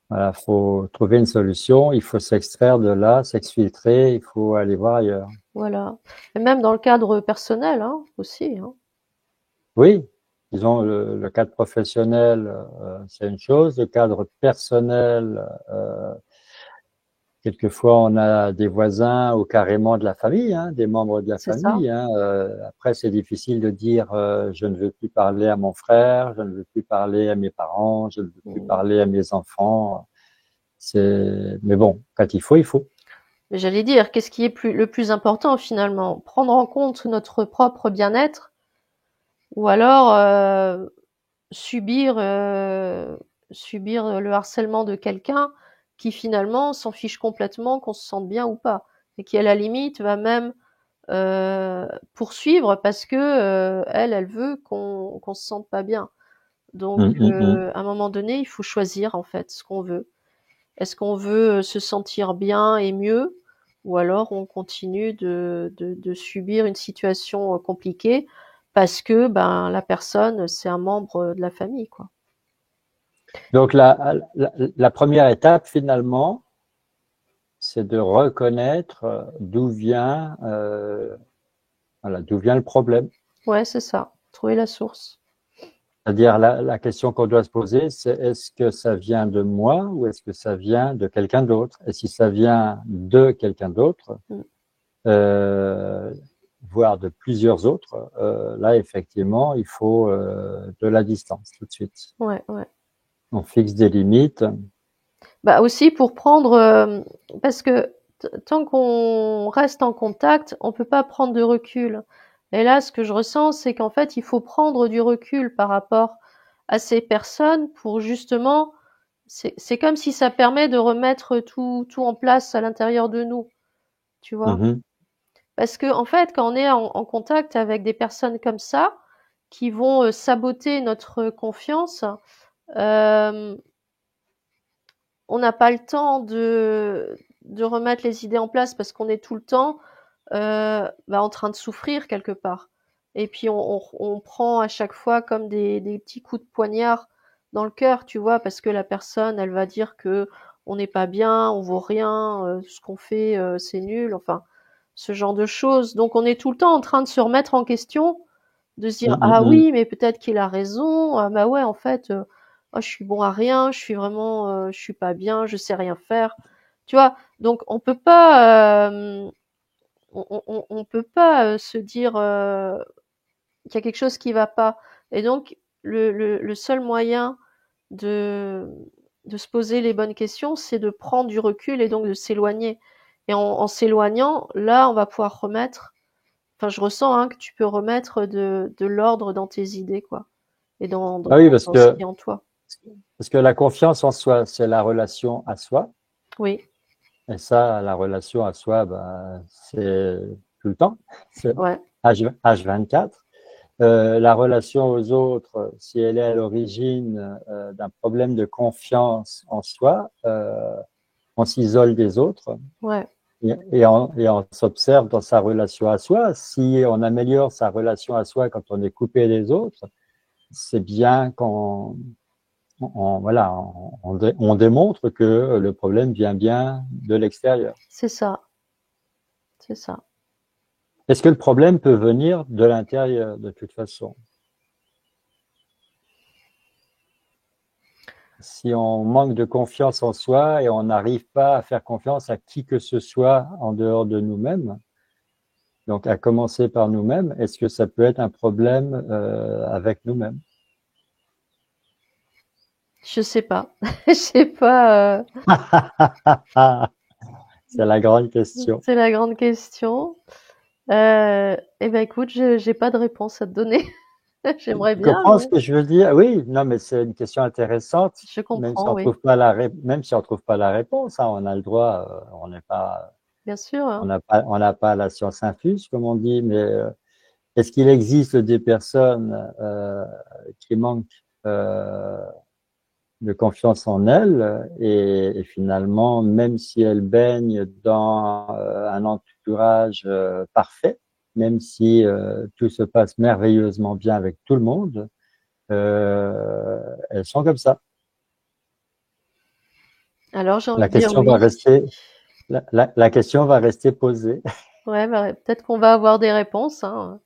Voilà, faut trouver une solution, il faut s'extraire de là, s'exfiltrer, il faut aller voir ailleurs. Voilà. Et même dans le cadre personnel, hein, aussi, hein. Oui, disons le cadre professionnel, c'est une chose, le cadre personnel, quelquefois on a des voisins ou carrément de la famille, hein, des membres de la C'est ça. famille. Hein, après, c'est difficile de dire je ne veux plus parler à mon frère, je ne veux plus parler à mes parents, je ne veux plus Mmh. parler à mes enfants. Mais bon, quand il faut, il faut. Mais j'allais dire, qu'est-ce qui est le plus important finalement? Prendre en compte notre propre bien-être ou alors subir, subir le harcèlement de quelqu'un qui finalement s'en fiche complètement qu'on se sente bien ou pas et qui à la limite va même poursuivre parce que elle veut qu'on se sente pas bien. Donc Hum, hum, hum. à un moment donné, il faut choisir en fait ce qu'on veut. Est-ce qu'on veut se sentir bien et mieux, ou alors on continue de subir une situation compliquée parce que ben la personne c'est un membre de la famille quoi. Donc la première étape finalement, c'est de reconnaître voilà, d'où vient le problème. Ouais, c'est ça. Trouver la source. C'est-à-dire la question qu'on doit se poser, c'est est-ce que ça vient de moi ou est-ce que ça vient de quelqu'un d'autre? Et si ça vient de quelqu'un d'autre, Mm. euh, voire de plusieurs autres, là effectivement, il faut de la distance tout de suite. Ouais, ouais. On fixe des limites. Bah aussi pour prendre parce que tant qu'on reste en contact, on peut pas prendre de recul. Et là, ce que je ressens, c'est qu'en fait, il faut prendre du recul par rapport à ces personnes pour justement, c'est comme si ça permet de remettre tout en place à l'intérieur de nous, tu vois. Mhm, Parce que en fait, quand on est en contact avec des personnes comme ça, qui vont saboter notre confiance, euh, on n'a pas le temps de remettre les idées en place parce qu'on est tout le temps bah, en train de souffrir quelque part. Et puis on prend à chaque fois comme des petits coups de poignard dans le cœur, tu vois, parce que la personne, elle va dire que on n'est pas bien, on vaut rien, ce qu'on fait, c'est nul, enfin, ce genre de choses. Donc on est tout le temps en train de se remettre en question, de se dire mhm, ah mhm. oui, mais peut-être qu'il a raison, ah bah ouais, en fait, oh, je suis bon à rien, je suis vraiment, je suis pas bien, je sais rien faire, tu vois. Donc on peut pas se dire qu'il y a quelque chose qui va pas. Et donc, le seul moyen de, de se poser les bonnes questions, c'est de prendre du recul et donc de s'éloigner. Et en s'éloignant, là, on va pouvoir remettre, enfin, je ressens hein, que tu peux remettre de l'ordre dans tes idées, quoi, et Ah oui, dans ce qui est en toi. parce que la confiance en soi, c'est la relation à soi. Oui, Et ça, la relation à soi, bah, c'est tout le temps. C'est ouais, H24. La relation aux autres, si elle est à l'origine d'un problème de confiance en soi, on s'isole des autres ouais, et on s'observe dans sa relation à soi. Si on améliore sa relation à soi quand on est coupé des autres, c'est bien voilà, on démontre que le problème vient bien de l'extérieur. c'est ça, c'est ça. Est-ce que le problème peut venir de l'intérieur de toute façon? Si on manque de confiance en soi et on n'arrive pas à faire confiance à qui que ce soit en dehors de nous-mêmes, donc à commencer par nous-mêmes, est-ce que ça peut être un problème avec nous-mêmes? Je sais pas, je sais pas. C'est la grande question. C'est la grande question. Eh ben écoute, j'ai pas de réponse à te donner. J'aimerais Tu bien, comprends ce mais que je veux dire? Oui, non, mais c'est une question intéressante, je même si comprends, on oui, trouve pas même si on trouve pas la réponse, hein, on a le droit, on n'est pas, bien sûr, hein. on n'a pas la science infuse, comme on dit, mais est-ce qu'il existe des personnes qui manquent de confiance en elles et finalement, même si elles baignent dans un entourage parfait, même si tout se passe merveilleusement bien avec tout le monde, elles sont comme ça. Alors j'ai envie La de dire question va oui. rester, la question va rester posée. Ouais, bah, peut-être qu'on va avoir des réponses, hein.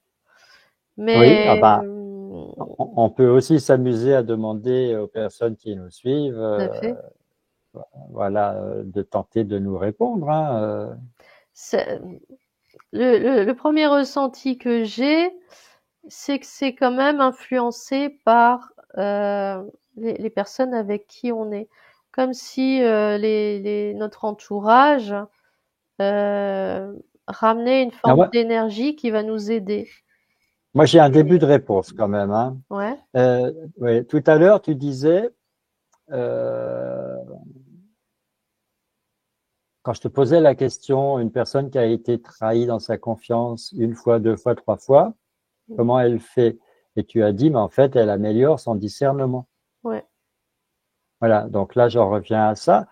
Oui, ah Mais bah, on peut aussi s'amuser à demander aux personnes qui nous suivent, tout à fait. voilà, de tenter de nous répondre, hein, C'est le 1er ressenti que j'ai, c'est que c'est quand même influencé par, les personnes avec qui on est. Comme si, les notre entourage, ramenait une Ah, forme d'énergie qui va nous aider. moi, j'ai un début Et de réponse quand même, hein. ouais, Ouais, tout à l'heure, tu disais, euh, quand je te posais la question, une personne qui a été trahie dans sa confiance une fois, deux fois, trois fois, mmh, comment elle fait? Et tu as dit, mais en fait, elle améliore son discernement. ouais, Voilà, donc là, j'en reviens à ça.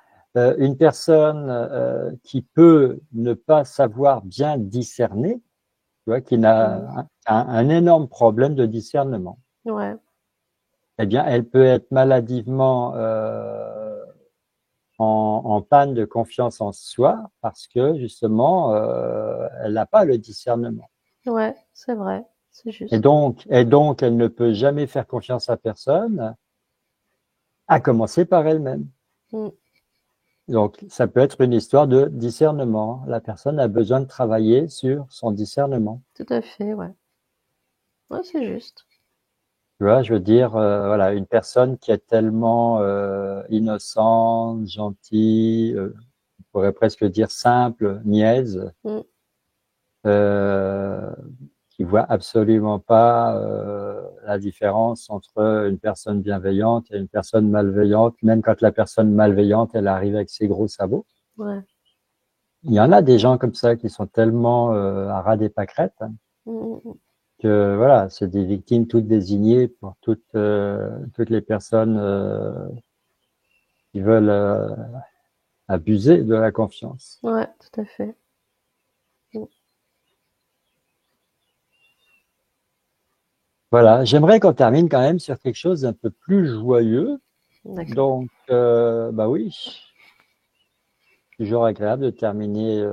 Une personne qui peut ne pas savoir bien discerner, tu vois, qui n'a mmh, un énorme problème de discernement, ouais, eh bien, elle peut être maladivement en panne de confiance en soi parce que justement, elle n'a pas le discernement. ouais, c'est vrai, c'est juste. Et donc, elle ne peut jamais faire confiance à personne, à commencer par elle-même. Mmh, Donc, ça peut être une histoire de discernement. La personne a besoin de travailler sur son discernement. tout à fait, ouais. Ouais, c'est juste. Tu vois, je veux dire, voilà, une personne qui est tellement innocente, gentille, on pourrait presque dire simple, niaise, Mmh, euh, qui voit absolument pas la différence entre une personne bienveillante et une personne malveillante, même quand la personne malveillante, elle arrive avec ses gros sabots. ouais. Il y en a des gens comme ça qui sont tellement à ras des pâquerettes, hein, Mmh mh, mmh. que voilà, c'est des victimes toutes désignées pour toutes les personnes qui veulent abuser de la confiance. Ouais, tout à fait. Mmh, Voilà, j'aimerais qu'on termine quand même sur quelque chose d'un peu plus joyeux. d'accord. Donc, bah oui, toujours agréable de terminer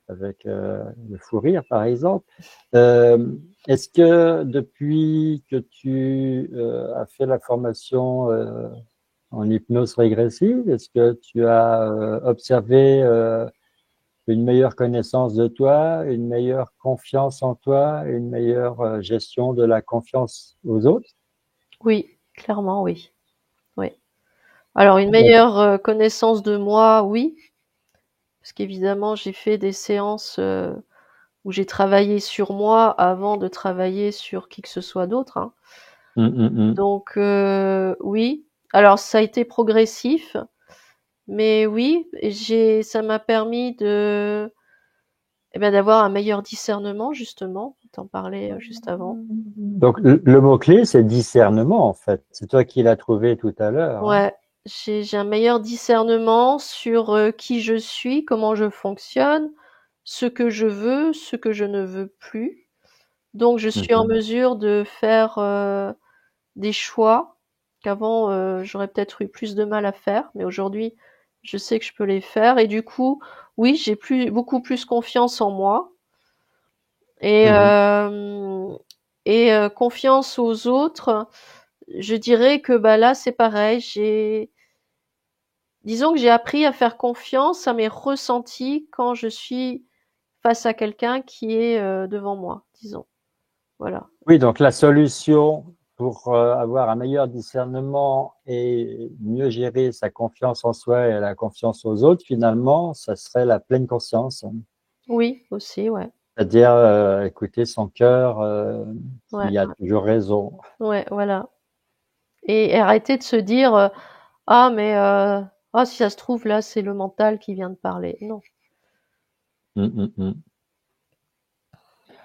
avec le fou rire, par exemple. Euh, Est-ce que depuis que tu as fait la formation en hypnose régressive, est-ce que tu as observé une meilleure connaissance de toi, une meilleure confiance en toi, une meilleure gestion de la confiance aux autres? Oui, clairement, oui. Oui. Alors une Donc, meilleure, connaissance de moi, oui, parce qu'évidemment j'ai fait des séances, où j'ai travaillé sur moi avant de travailler sur qui que ce soit d'autre, hein. mm. Donc oui. Alors ça a été progressif, mais oui, ça m'a permis d'avoir un meilleur discernement justement, tu en parlais, juste avant. Donc, le mot-clé, c'est discernement, en fait. C'est toi qui l'as trouvé tout à l'heure, hein. Ouais, j'ai un meilleur discernement sur, qui je suis, comment je fonctionne, ce que je veux, ce que je ne veux plus. Donc je suis en Mhm. mesure de faire, des choix qu'avant, j'aurais peut-être eu plus de mal à faire, mais aujourd'hui, je sais que je peux les faire et du coup, oui, j'ai beaucoup plus confiance en moi et Mhm. confiance aux autres. Je dirais que, bah, là, c'est pareil, disons que j'ai appris à faire confiance à mes ressentis quand je suis face à quelqu'un qui est, devant moi, disons. Voilà. Oui, donc la solution pour avoir un meilleur discernement et mieux gérer sa confiance en soi et la confiance aux autres, finalement, ça serait la pleine conscience, hein. Oui, aussi, ouais. C'est-à-dire écouter son cœur Ouais, qui a toujours raison. ouais, voilà et arrêter de se dire, «Ah mais ah si ça se trouve là, c'est le mental qui vient de parler». Non. Mm.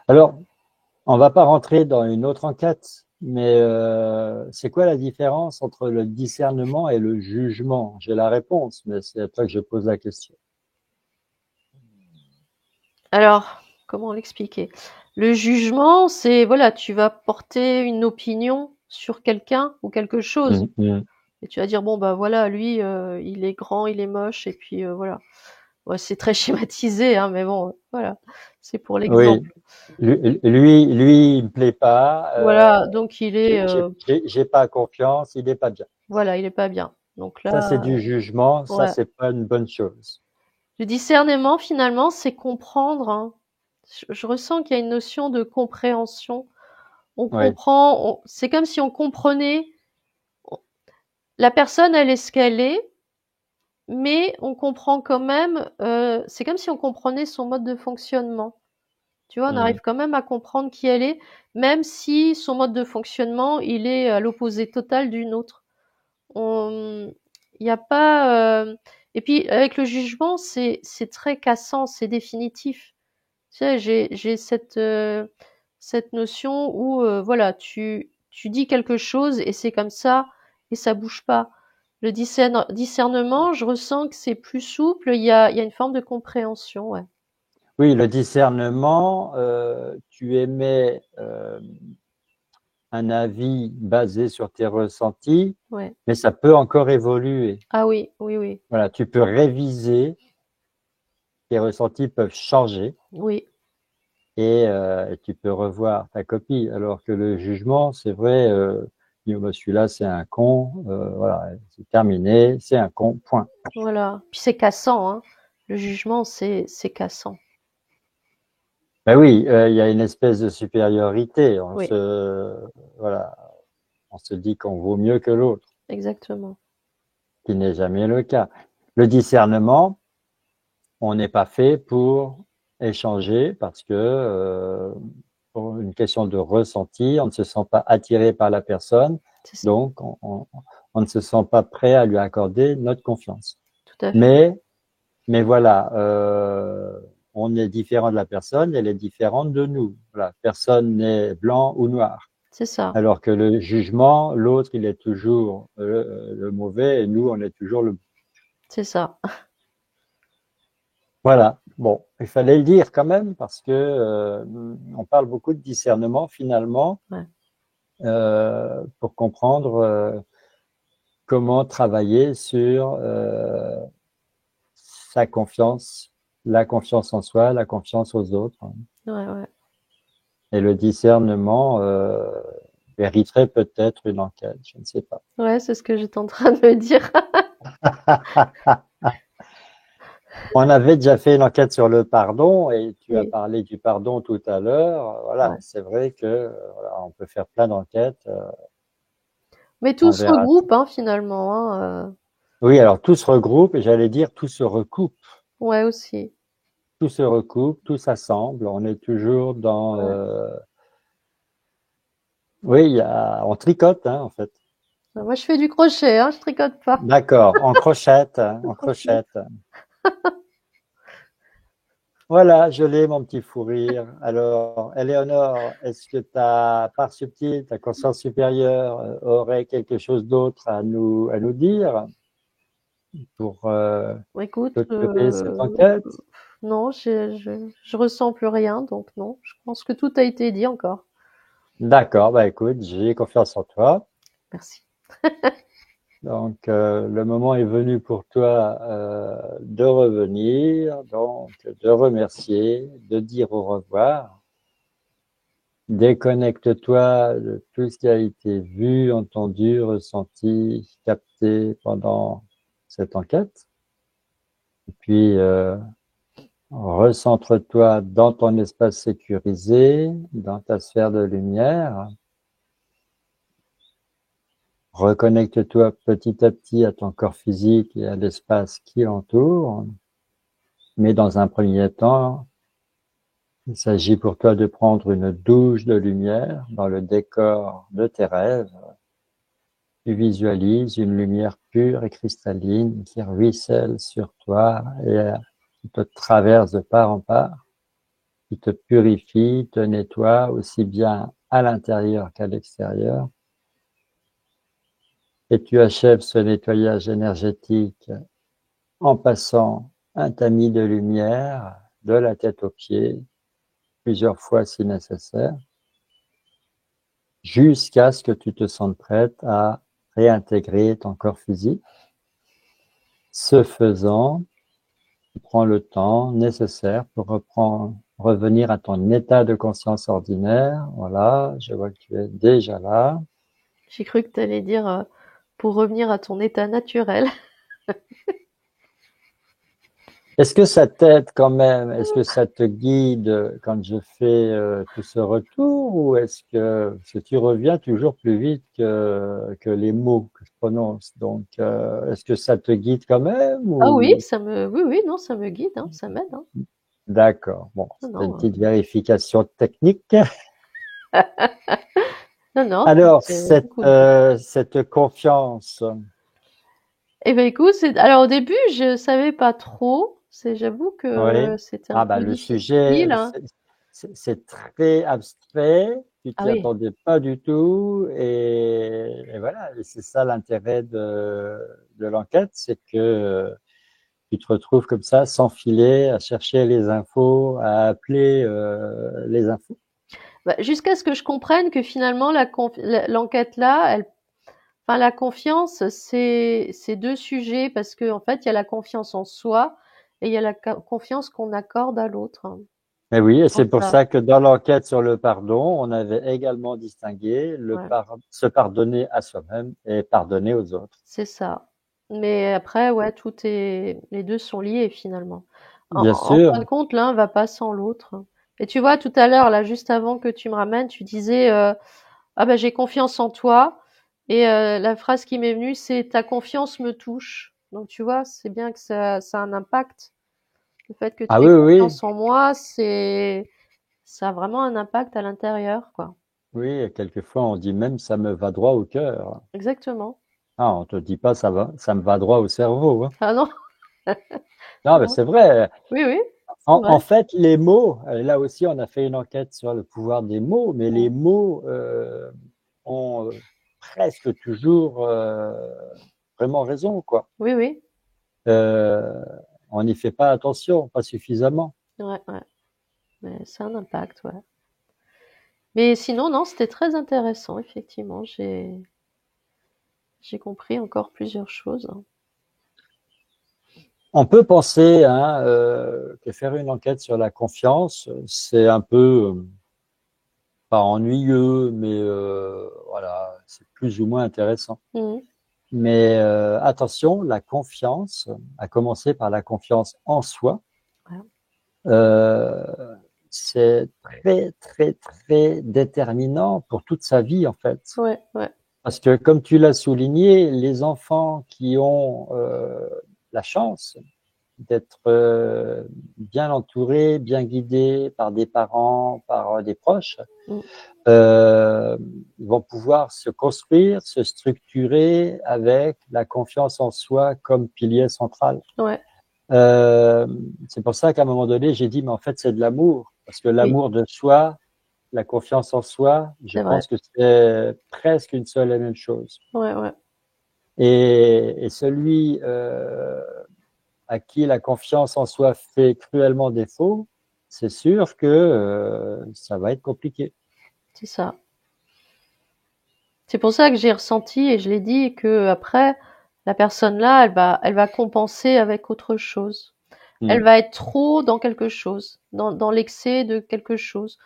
Alors, on va pas rentrer dans une autre enquête, mais c'est quoi la différence entre le discernement et le jugement? J'ai la réponse, mais c'est à toi que je pose la question. Alors, comment l'expliquer? Le jugement, c'est voilà, tu vas porter une opinion sur quelqu'un ou quelque chose Mm. et tu vas dire: «Bon bah voilà, lui, il est grand, il est moche» et puis, voilà. Ouais, c'est très schématisé, hein, mais bon, voilà, c'est pour l'exemple. Oui, lui, il me plaît pas. Voilà, donc il est, J'ai pas confiance. Il est pas bien. voilà, il est pas bien. Donc Ça, c'est là, du jugement. Ça, ouais. c'est pas une bonne chose. Le discernement finalement, c'est comprendre, hein. Je ressens qu'il y a une notion de compréhension. On Oui. comprend, c'est comme si on comprenait la personne, elle est ce qu'elle est, mais on comprend quand même, c'est comme si on comprenait son mode de fonctionnement. Tu vois, on Mm. arrive quand même à comprendre qui elle est, même si son mode de fonctionnement, il est à l'opposé total du nôtre. On Il y a pas, et puis avec le jugement, c'est très cassant, c'est définitif. Tu sais, j'ai cette notion où, voilà, tu dis quelque chose et c'est comme ça et ça bouge pas. Le discernement, je ressens que c'est plus souple, il y a une forme de compréhension, ouais. Oui, le discernement, tu émets un avis basé sur tes ressentis, Ouais. mais ça peut encore évoluer. Ah oui, oui, oui. Voilà, tu peux réviser, tes ressentis peuvent changer Oui, et tu peux revoir ta copie. Alors que le jugement, c'est vrai, bah, celui-là, c'est un con, voilà, c'est terminé, c'est un con, point. voilà. Puis c'est cassant, hein. Le jugement, c'est cassant. Ben oui, il y a une espèce de supériorité. Oui, Voilà, on se dit qu'on vaut mieux que l'autre, exactement. ce qui n'est jamais le cas. Le discernement, on n'est pas fait pour échanger parce que pour une question de ressenti, on ne se sent pas attiré par la personne, C'est ça, donc on ne se sent pas prêt à lui accorder notre confiance. tout à fait. Mais, mais voilà, on est différent de la personne, elle est différente de nous. Voilà, personne n'est blanc ou noir. C'est ça, Alors que le jugement, l'autre, il est toujours le mauvais et nous, on est toujours le bon. c'est ça. Voilà. Bon, il fallait le dire quand même parce que on parle beaucoup de discernement finalement Ouais. pour comprendre comment travailler sur sa confiance, la confiance en soi, la confiance aux autres. Ouais, ouais. Et le discernement mériterait peut-être une enquête, je ne sais pas. Ouais, c'est ce que j'étais en train de me dire. On avait déjà fait une enquête sur le pardon et tu as Oui, parlé du pardon tout à l'heure. Voilà, ouais. c'est vrai que voilà, on peut faire plein d'enquêtes. Mais tout On se verra. regroupe, hein, finalement, hein, Oui, alors tout se regroupe et j'allais dire tout se recoupe. ouais, aussi. Tout se recoupe, tout s'assemble. On est toujours dans. Ouais. Oui, on tricote, hein, en fait. Moi, je fais du crochet, hein, je tricote pas. D'accord, en crochette, hein, en Crochet. crochette. Voilà, je l'ai, mon petit fou rire. Alors, Éléonore, est-ce que ta part subtile, ta conscience supérieure aurait quelque chose d'autre à nous dire pour Écoute, clôturer cette enquête? non, je ressens plus rien, donc non. Je pense que tout a été dit encore. D'accord, bah écoute, j'ai confiance en toi. Merci. Donc, le moment est venu pour toi de revenir, donc de remercier, de dire au revoir. Déconnecte-toi de tout ce qui a été vu, entendu, ressenti, capté pendant cette enquête. Et puis, recentre-toi dans ton espace sécurisé, dans ta sphère de lumière. Reconnecte-toi petit à petit à ton corps physique et à l'espace qui l'entoure. Mais dans un premier temps, il s'agit pour toi de prendre une douche de lumière dans le décor de tes rêves. Tu visualises une lumière pure et cristalline qui ruisselle sur toi et qui te traverse de part en part, qui te purifie, te nettoie aussi bien à l'intérieur qu'à l'extérieur. Et tu achèves ce nettoyage énergétique en passant un tamis de lumière de la tête aux pieds, plusieurs fois si nécessaire, jusqu'à ce que tu te sentes prête à réintégrer ton corps physique. Ce faisant, tu prends le temps nécessaire pour revenir à ton état de conscience ordinaire. Voilà, je vois que tu es déjà là. J'ai cru que tu allais dire pour revenir à ton état naturel. Est-ce que ça t'aide quand même? Est-ce que ça te guide quand je fais tout ce retour ou est-ce que tu reviens toujours plus vite que les mots que je prononce? Donc, est-ce que ça te guide quand même Ah oui, ou... oui, oui, non, ça me guide, hein, ça m'aide, hein. D'accord. Bon, Non, c'était une non, petite vérification technique. non, non, Alors, c'est beaucoup mieux. cette confiance. Eh ben écoute, alors au début, je savais pas trop. J'avoue Oui. que c'était un Ah bah peu le sujet, difficile, hein. c'est très abstrait, tu Ah t'y oui. attendais pas du tout, et voilà, et c'est ça l'intérêt de l'enquête, c'est que tu te retrouves comme ça, sans filet, à chercher les infos, à appeler les infos. Bah, jusqu'à ce que je comprenne que finalement l'enquête là, enfin la confiance, c'est deux sujets parce que en fait, il y a la confiance en soi et il y a la confiance qu'on accorde à l'autre. Mais oui, et c'est Donc pour ça, ça que dans l'enquête sur le pardon, on avait également distingué ouais, se pardonner à soi-même et pardonner aux autres. c'est ça. Mais après, ouais, les deux sont liés finalement. Bien En fin sûr. de compte, l'un va pas sans l'autre. Et tu vois, tout à l'heure, là, juste avant que tu me ramènes, tu disais, ah ben j'ai confiance en toi. Et la phrase qui m'est venue, c'est ta confiance me touche. Donc tu vois, c'est bien que ça a un impact. Le fait que tu Ah aies oui, oui, oui. confiance en moi, ça a vraiment un impact à l'intérieur, quoi. Oui, et quelquefois on dit même ça me va droit au cœur. Exactement. Ah, on te dit pas ça va, ça me va droit au cerveau, hein. Ah non, Non, mais non. c'est vrai. Oui, oui, c'est En vrai. fait, les mots, là aussi, on a fait une enquête sur le pouvoir des mots, mais les Mm. mots ont presque toujours vraiment raison, quoi. Oui, oui. Euh, on n'y fait pas attention, pas suffisamment. Ouais, ouais. Mais ça a un impact, ouais. Mais sinon, non, c'était très intéressant, effectivement. J'ai compris encore plusieurs choses. On peut penser hein, que faire une enquête sur la confiance, c'est un peu pas ennuyeux, mais voilà, c'est plus ou moins intéressant. Mhm. Mais attention, la confiance, à commencer par la confiance en soi, Ouais. c'est très, très, très déterminant pour toute sa vie, en fait. Ouais, ouais, Parce que, comme tu l'as souligné, les enfants qui ont la chance d'être bien entourés, bien guidés par des parents, par des proches, mm, euh, vont pouvoir se construire, se structurer avec la confiance en soi comme pilier central. ouais, Euh, c'est pour ça qu'à un moment donné, j'ai dit, mais en fait, c'est de l'amour. Parce que oui, l'amour de soi, la confiance en soi, je c'est vrai. pense que c'est presque une seule et même chose. Ouais, ouais, Et celui à qui la confiance en soi fait cruellement défaut, c'est sûr que ça va être compliqué. c'est ça. C'est pour ça que j'ai ressenti et je l'ai dit que après, la personne là, elle va compenser avec autre chose. Elle Mm. va être trop dans quelque chose, dans l'excès de quelque chose.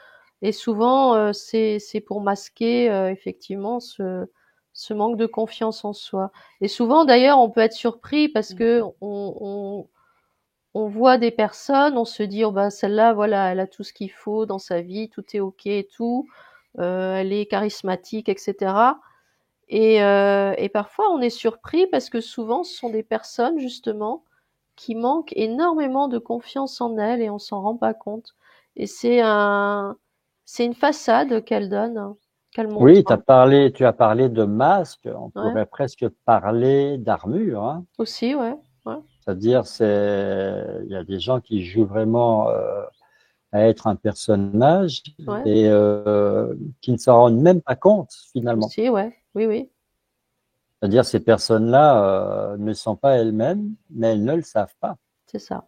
Et souvent, c'est pour masquer effectivement ce manque de confiance en soi. Et souvent, d'ailleurs, on peut être surpris parce que on voit des personnes, on se dit, oh bah celle-là, voilà, elle a tout ce qu'il faut dans sa vie, tout est ok et tout, elle est charismatique, etc. Et parfois, on est surpris parce que souvent, ce sont des personnes justement qui manquent énormément de confiance en elles et on s'en rend pas compte. Et c'est une façade qu'elles donnent, hein, qu'elles montrent. Oui, tu as parlé de masque, on Ouais, pourrait presque parler d'armure, hein. aussi, ouais, ouais, C'est-à-dire, il y a des gens qui jouent vraiment à être un personnage ouais, et qui ne s'en rendent même pas compte finalement. aussi, ouais, oui, oui, C'est-à-dire, ces personnes-là ne sont pas elles-mêmes, mais elles ne le savent pas. c'est ça.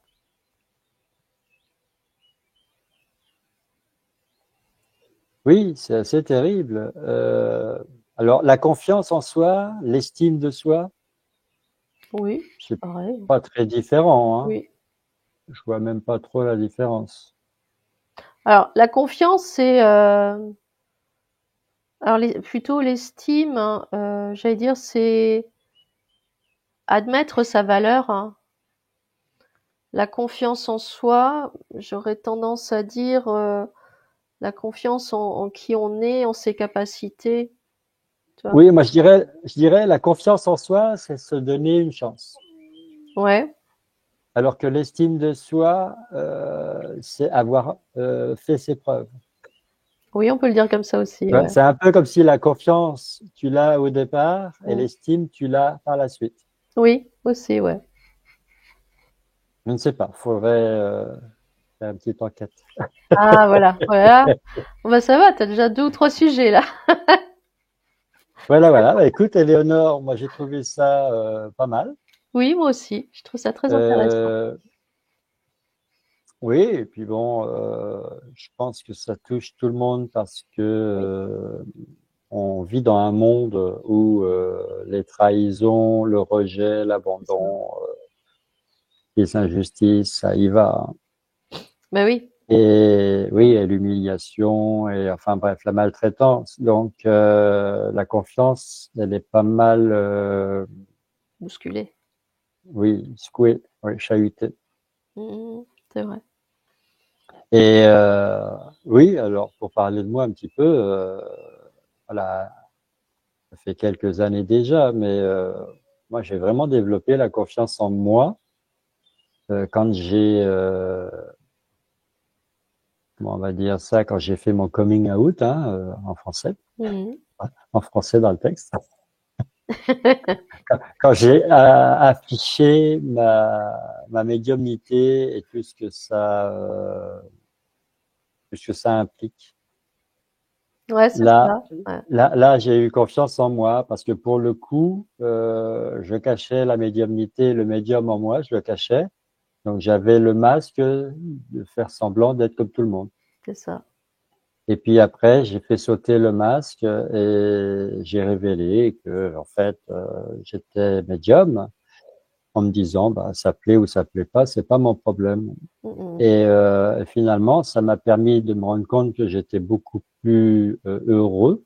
Oui, c'est assez terrible. Alors, la confiance en soi, l'estime de soi, Oui, c'est c'est pareil. pas très différent, hein. Oui. Je vois même pas trop la différence. Alors, la confiance, c'est alors plutôt l'estime, hein, j'allais dire, c'est admettre sa valeur, hein. La confiance en soi, j'aurais tendance à dire la confiance en qui on est, en ses capacités, tu vois. Oui, moi je dirais la confiance en soi, c'est se donner une chance. Ouais, Alors que l'estime de soi, c'est avoir fait ses preuves. oui, on peut le dire comme ça aussi, Ouais, ouais. c'est un peu comme si la confiance, tu l'as au départ et Mm. l'estime, tu l'as par la suite. Oui, aussi, ouais. Je ne sais pas, faudrait faire une petite enquête. Ah, voilà, voilà. Bon, bah ça va, t'as déjà 2 ou 3 sujets là. Voilà, voilà. Bah, écoute, Éléonore, moi j'ai trouvé ça pas mal. Oui, moi aussi. Je trouve ça très intéressant. Euh, oui, et puis bon, je pense que ça touche tout le monde parce que Oui. on vit dans un monde où les trahisons, le rejet, C'est ça. l'abandon, les injustices, ça y va, hein. Bah oui, Et oui, et l'humiliation, et enfin bref, la maltraitance. Donc la confiance, elle est pas mal, bousculé. oui, secouée, oui, chahutée. C'est vrai. Et oui, alors pour parler de moi un petit peu, voilà, ça fait quelques années déjà, mais moi j'ai vraiment développé la confiance en moi quand comment on va dire ça, quand j'ai fait mon coming out, hein, Mhm. en français dans le texte. Quand j'ai affiché ma médiumnité et tout ce que ça implique. Ouais, c'est Là, ça. Ouais. là, j'ai eu confiance en moi parce que pour le coup, je cachais la médiumnité, le médium en moi, je le cachais. Donc j'avais le masque de faire semblant d'être comme tout le monde. C'est ça. Et puis après, j'ai fait sauter le masque et j'ai révélé que en fait, j'étais médium en me disant, bah, ça plaît ou ça plaît pas, c'est pas mon problème. Mhm. Et finalement, ça m'a permis de me rendre compte que j'étais beaucoup plus heureux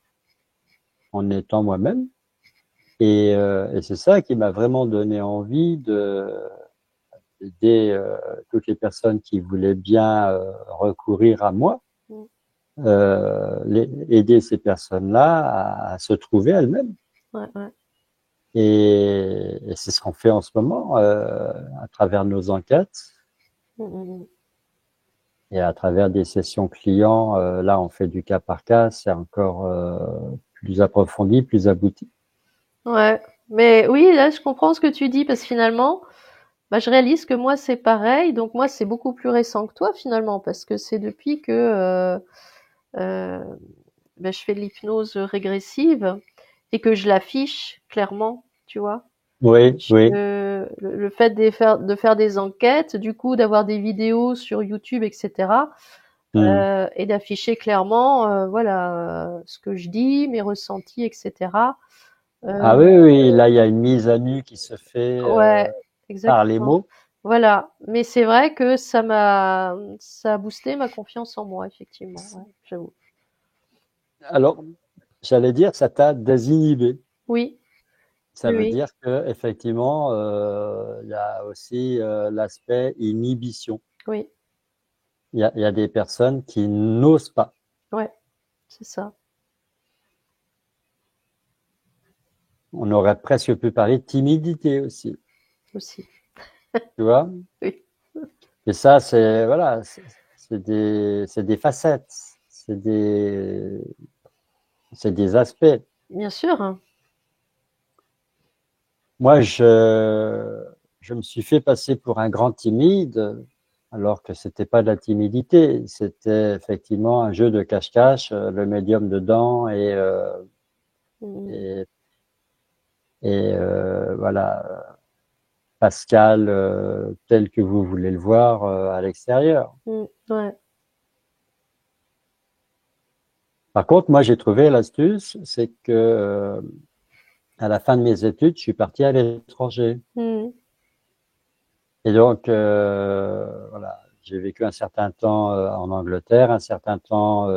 en étant moi-même Et c'est ça qui m'a vraiment donné envie d'aider toutes les personnes qui voulaient bien recourir à moi, Mm. aider ces personnes-là à se trouver elles-mêmes. Ouais, ouais. Et c'est ce qu'on fait en ce moment à travers nos enquêtes Mm, mm, et à travers des sessions clients. Là, on fait du cas par cas, c'est encore plus approfondi, plus abouti. mm. Ouais. Mais oui, là, je comprends ce que tu dis parce que finalement, bah, je réalise que moi, c'est pareil. Donc moi, c'est beaucoup plus récent que toi finalement parce que c'est depuis que euh, ben, je fais de l'hypnose régressive et que je l'affiche clairement, tu vois. Oui, oui. Le fait de faire des enquêtes, du coup, d'avoir des vidéos sur YouTube, etc. Hmm. Et d'afficher clairement, voilà, ce que je dis, mes ressentis, etc. Ah Euh, oui, oui, là, il y a une mise à nu qui se fait ouais, par les exactement. mots. Voilà. Mais c'est vrai que ça a boosté ma confiance en moi, effectivement. Ouais, j'avoue. Alors, j'allais dire, ça t'a désinhibé. Oui, Ça oui, veut oui, dire que effectivement, il y a aussi l'aspect inhibition. oui. Il y a des personnes qui n'osent pas. Ouais, c'est ça. On aurait presque pu parler de timidité aussi, Aussi. tu vois. Oui. Et ça, c'est voilà, c'est des facettes, c'est des aspects. Bien sûr, hein. Moi, je me suis fait passer pour un grand timide, alors que c'était pas de la timidité, c'était effectivement un jeu de cache-cache, le médium dedans Mmh. et, voilà, Pascal tel que vous voulez le voir à l'extérieur. Mmh. Ouais. Par contre, moi, j'ai trouvé l'astuce, c'est que à la fin de mes études, je suis parti à l'étranger. Mmh. Et donc, voilà, j'ai vécu un certain temps en Angleterre, un certain temps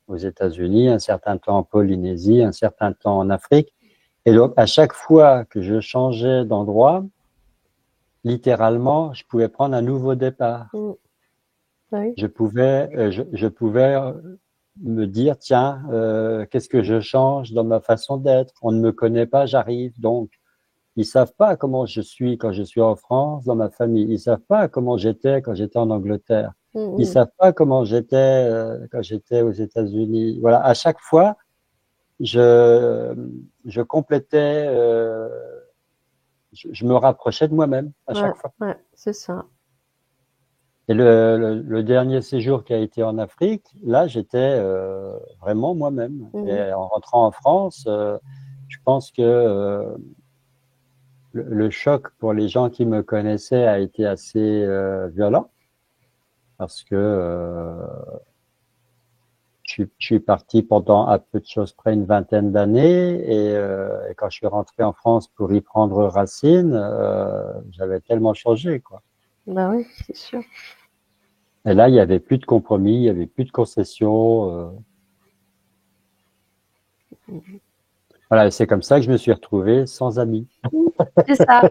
aux États-Unis, un certain temps en Polynésie, un certain temps en Afrique. Et donc, à chaque fois que je changeais d'endroit, littéralement, je pouvais prendre un nouveau départ. Mmh. Bah oui. Je pouvais me dire, tiens, qu'est-ce que je change dans ma façon d'être? On ne me connaît pas, j'arrive. Donc, ils savent pas comment je suis quand je suis en France, dans ma famille. Ils savent pas comment j'étais quand j'étais en Angleterre. Mmh Ils mh. savent pas comment j'étais quand j'étais aux États-Unis. Voilà, à chaque fois, je, je complétais, je me rapprochais de moi-même à Ouais, chaque fois. ouais, c'est ça. Et le dernier séjour qui a été en Afrique, là, j'étais vraiment moi-même. Mmh mh. Et en rentrant en France, je pense que le choc pour les gens qui me connaissaient a été assez violent parce que je suis parti pendant à peu de choses près une vingtaine d'années et quand je suis rentré en France pour y prendre racine, j'avais tellement changé, quoi. Bah oui, c'est sûr. Et là, il y avait plus de compromis, il y avait plus de concessions. Voilà, et c'est comme ça que je me suis retrouvé sans amis, C'est ça,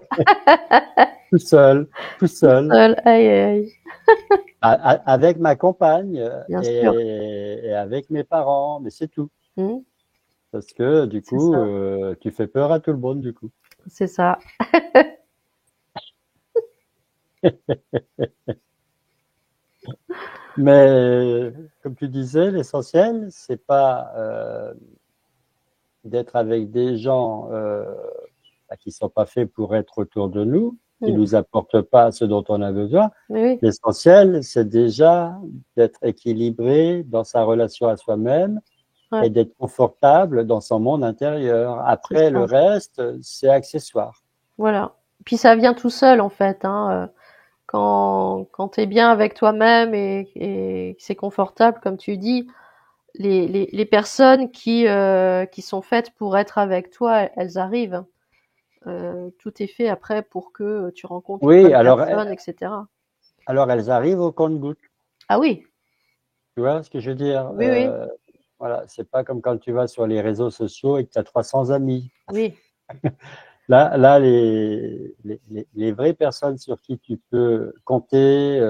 tout seul, tout tout seul, seul. Aïe, aïe, aïe. avec ma compagne Bien sûr. et avec mes parents, mais c'est tout. Mmh. Parce que du C'est ça, coup, tu fais peur à tout le monde du coup. c'est ça. Mais comme tu disais, l'essentiel, c'est pas d'être avec des gens qui sont pas faits pour être autour de nous, qui Mmh. nous apportent pas ce dont on a besoin. Mais oui, L'essentiel, c'est déjà d'être équilibré dans sa relation à soi-même ouais, et d'être confortable dans son monde intérieur. c'est Après, le ça. reste, c'est accessoire. Voilà. Puis ça vient tout seul en fait, hein, quand tu es bien avec toi-même et que c'est confortable comme tu dis, les personnes qui sont faites pour être avec toi, elles arrivent. Tout est fait après pour que tu rencontres les Oui, bonnes personnes, etc. alors elles arrivent au compte-gouttes. Ah oui, Tu vois ce que je veux dire? oui, oui, Voilà, c'est pas comme quand tu vas sur les réseaux sociaux et que tu as 300 amis. Oui, Là, les vraies personnes sur qui tu peux compter,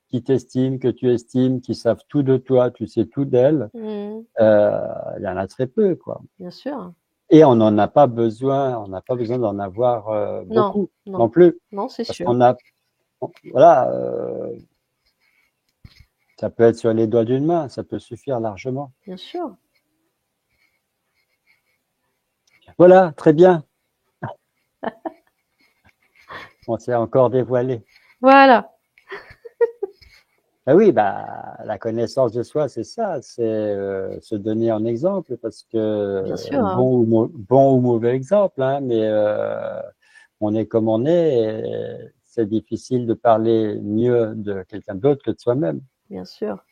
qui t'estiment, que tu estimes, qui savent tout de toi, tu sais tout d'elles, mmh, il y en a très peu, quoi. bien sûr. Et on n'en a pas besoin, on n'a pas besoin d'en avoir Non, beaucoup non, non plus, non, c'est parce sûr, qu'on a, voilà, ça peut être sur les doigts d'une main, ça peut suffire largement. bien sûr. Voilà, très bien. On s'est encore dévoilé. Voilà, Ah oui, bah, la connaissance de soi, c'est ça, c'est se donner en exemple, parce bien que sûr, hein, bon ou mauvais exemple, hein, mais on est comme on est, et c'est difficile de parler mieux de quelqu'un d'autre que de soi-même. bien sûr,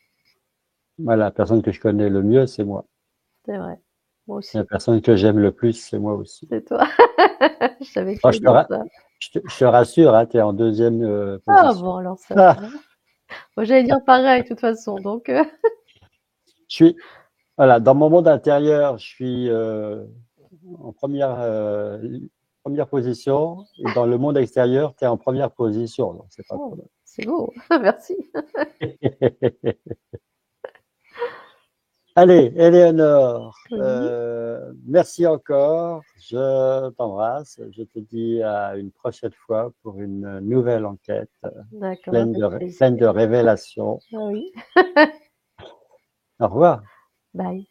Moi, la personne que je connais le mieux, c'est moi. c'est vrai. Moi La aussi, personne que j'aime le plus, c'est moi aussi. c'est toi. Je savais que tu Oh, allais dire ça. je te rassure, hein, tu es en deuxième Ah position. bon, alors ça Ah, va. Moi, j'allais dire pareil de toute façon, donc je suis, voilà, dans mon monde intérieur, je suis en première position, et dans le monde extérieur, tu es en première position, donc c'est pas de oh, problème. c'est beau, merci. Allez, Éléonore, Oui, merci encore, je t'embrasse, je te dis à une prochaine fois pour une nouvelle enquête d'accord, avec plaisir. pleine de révélations. Ah oui, Au revoir. bye.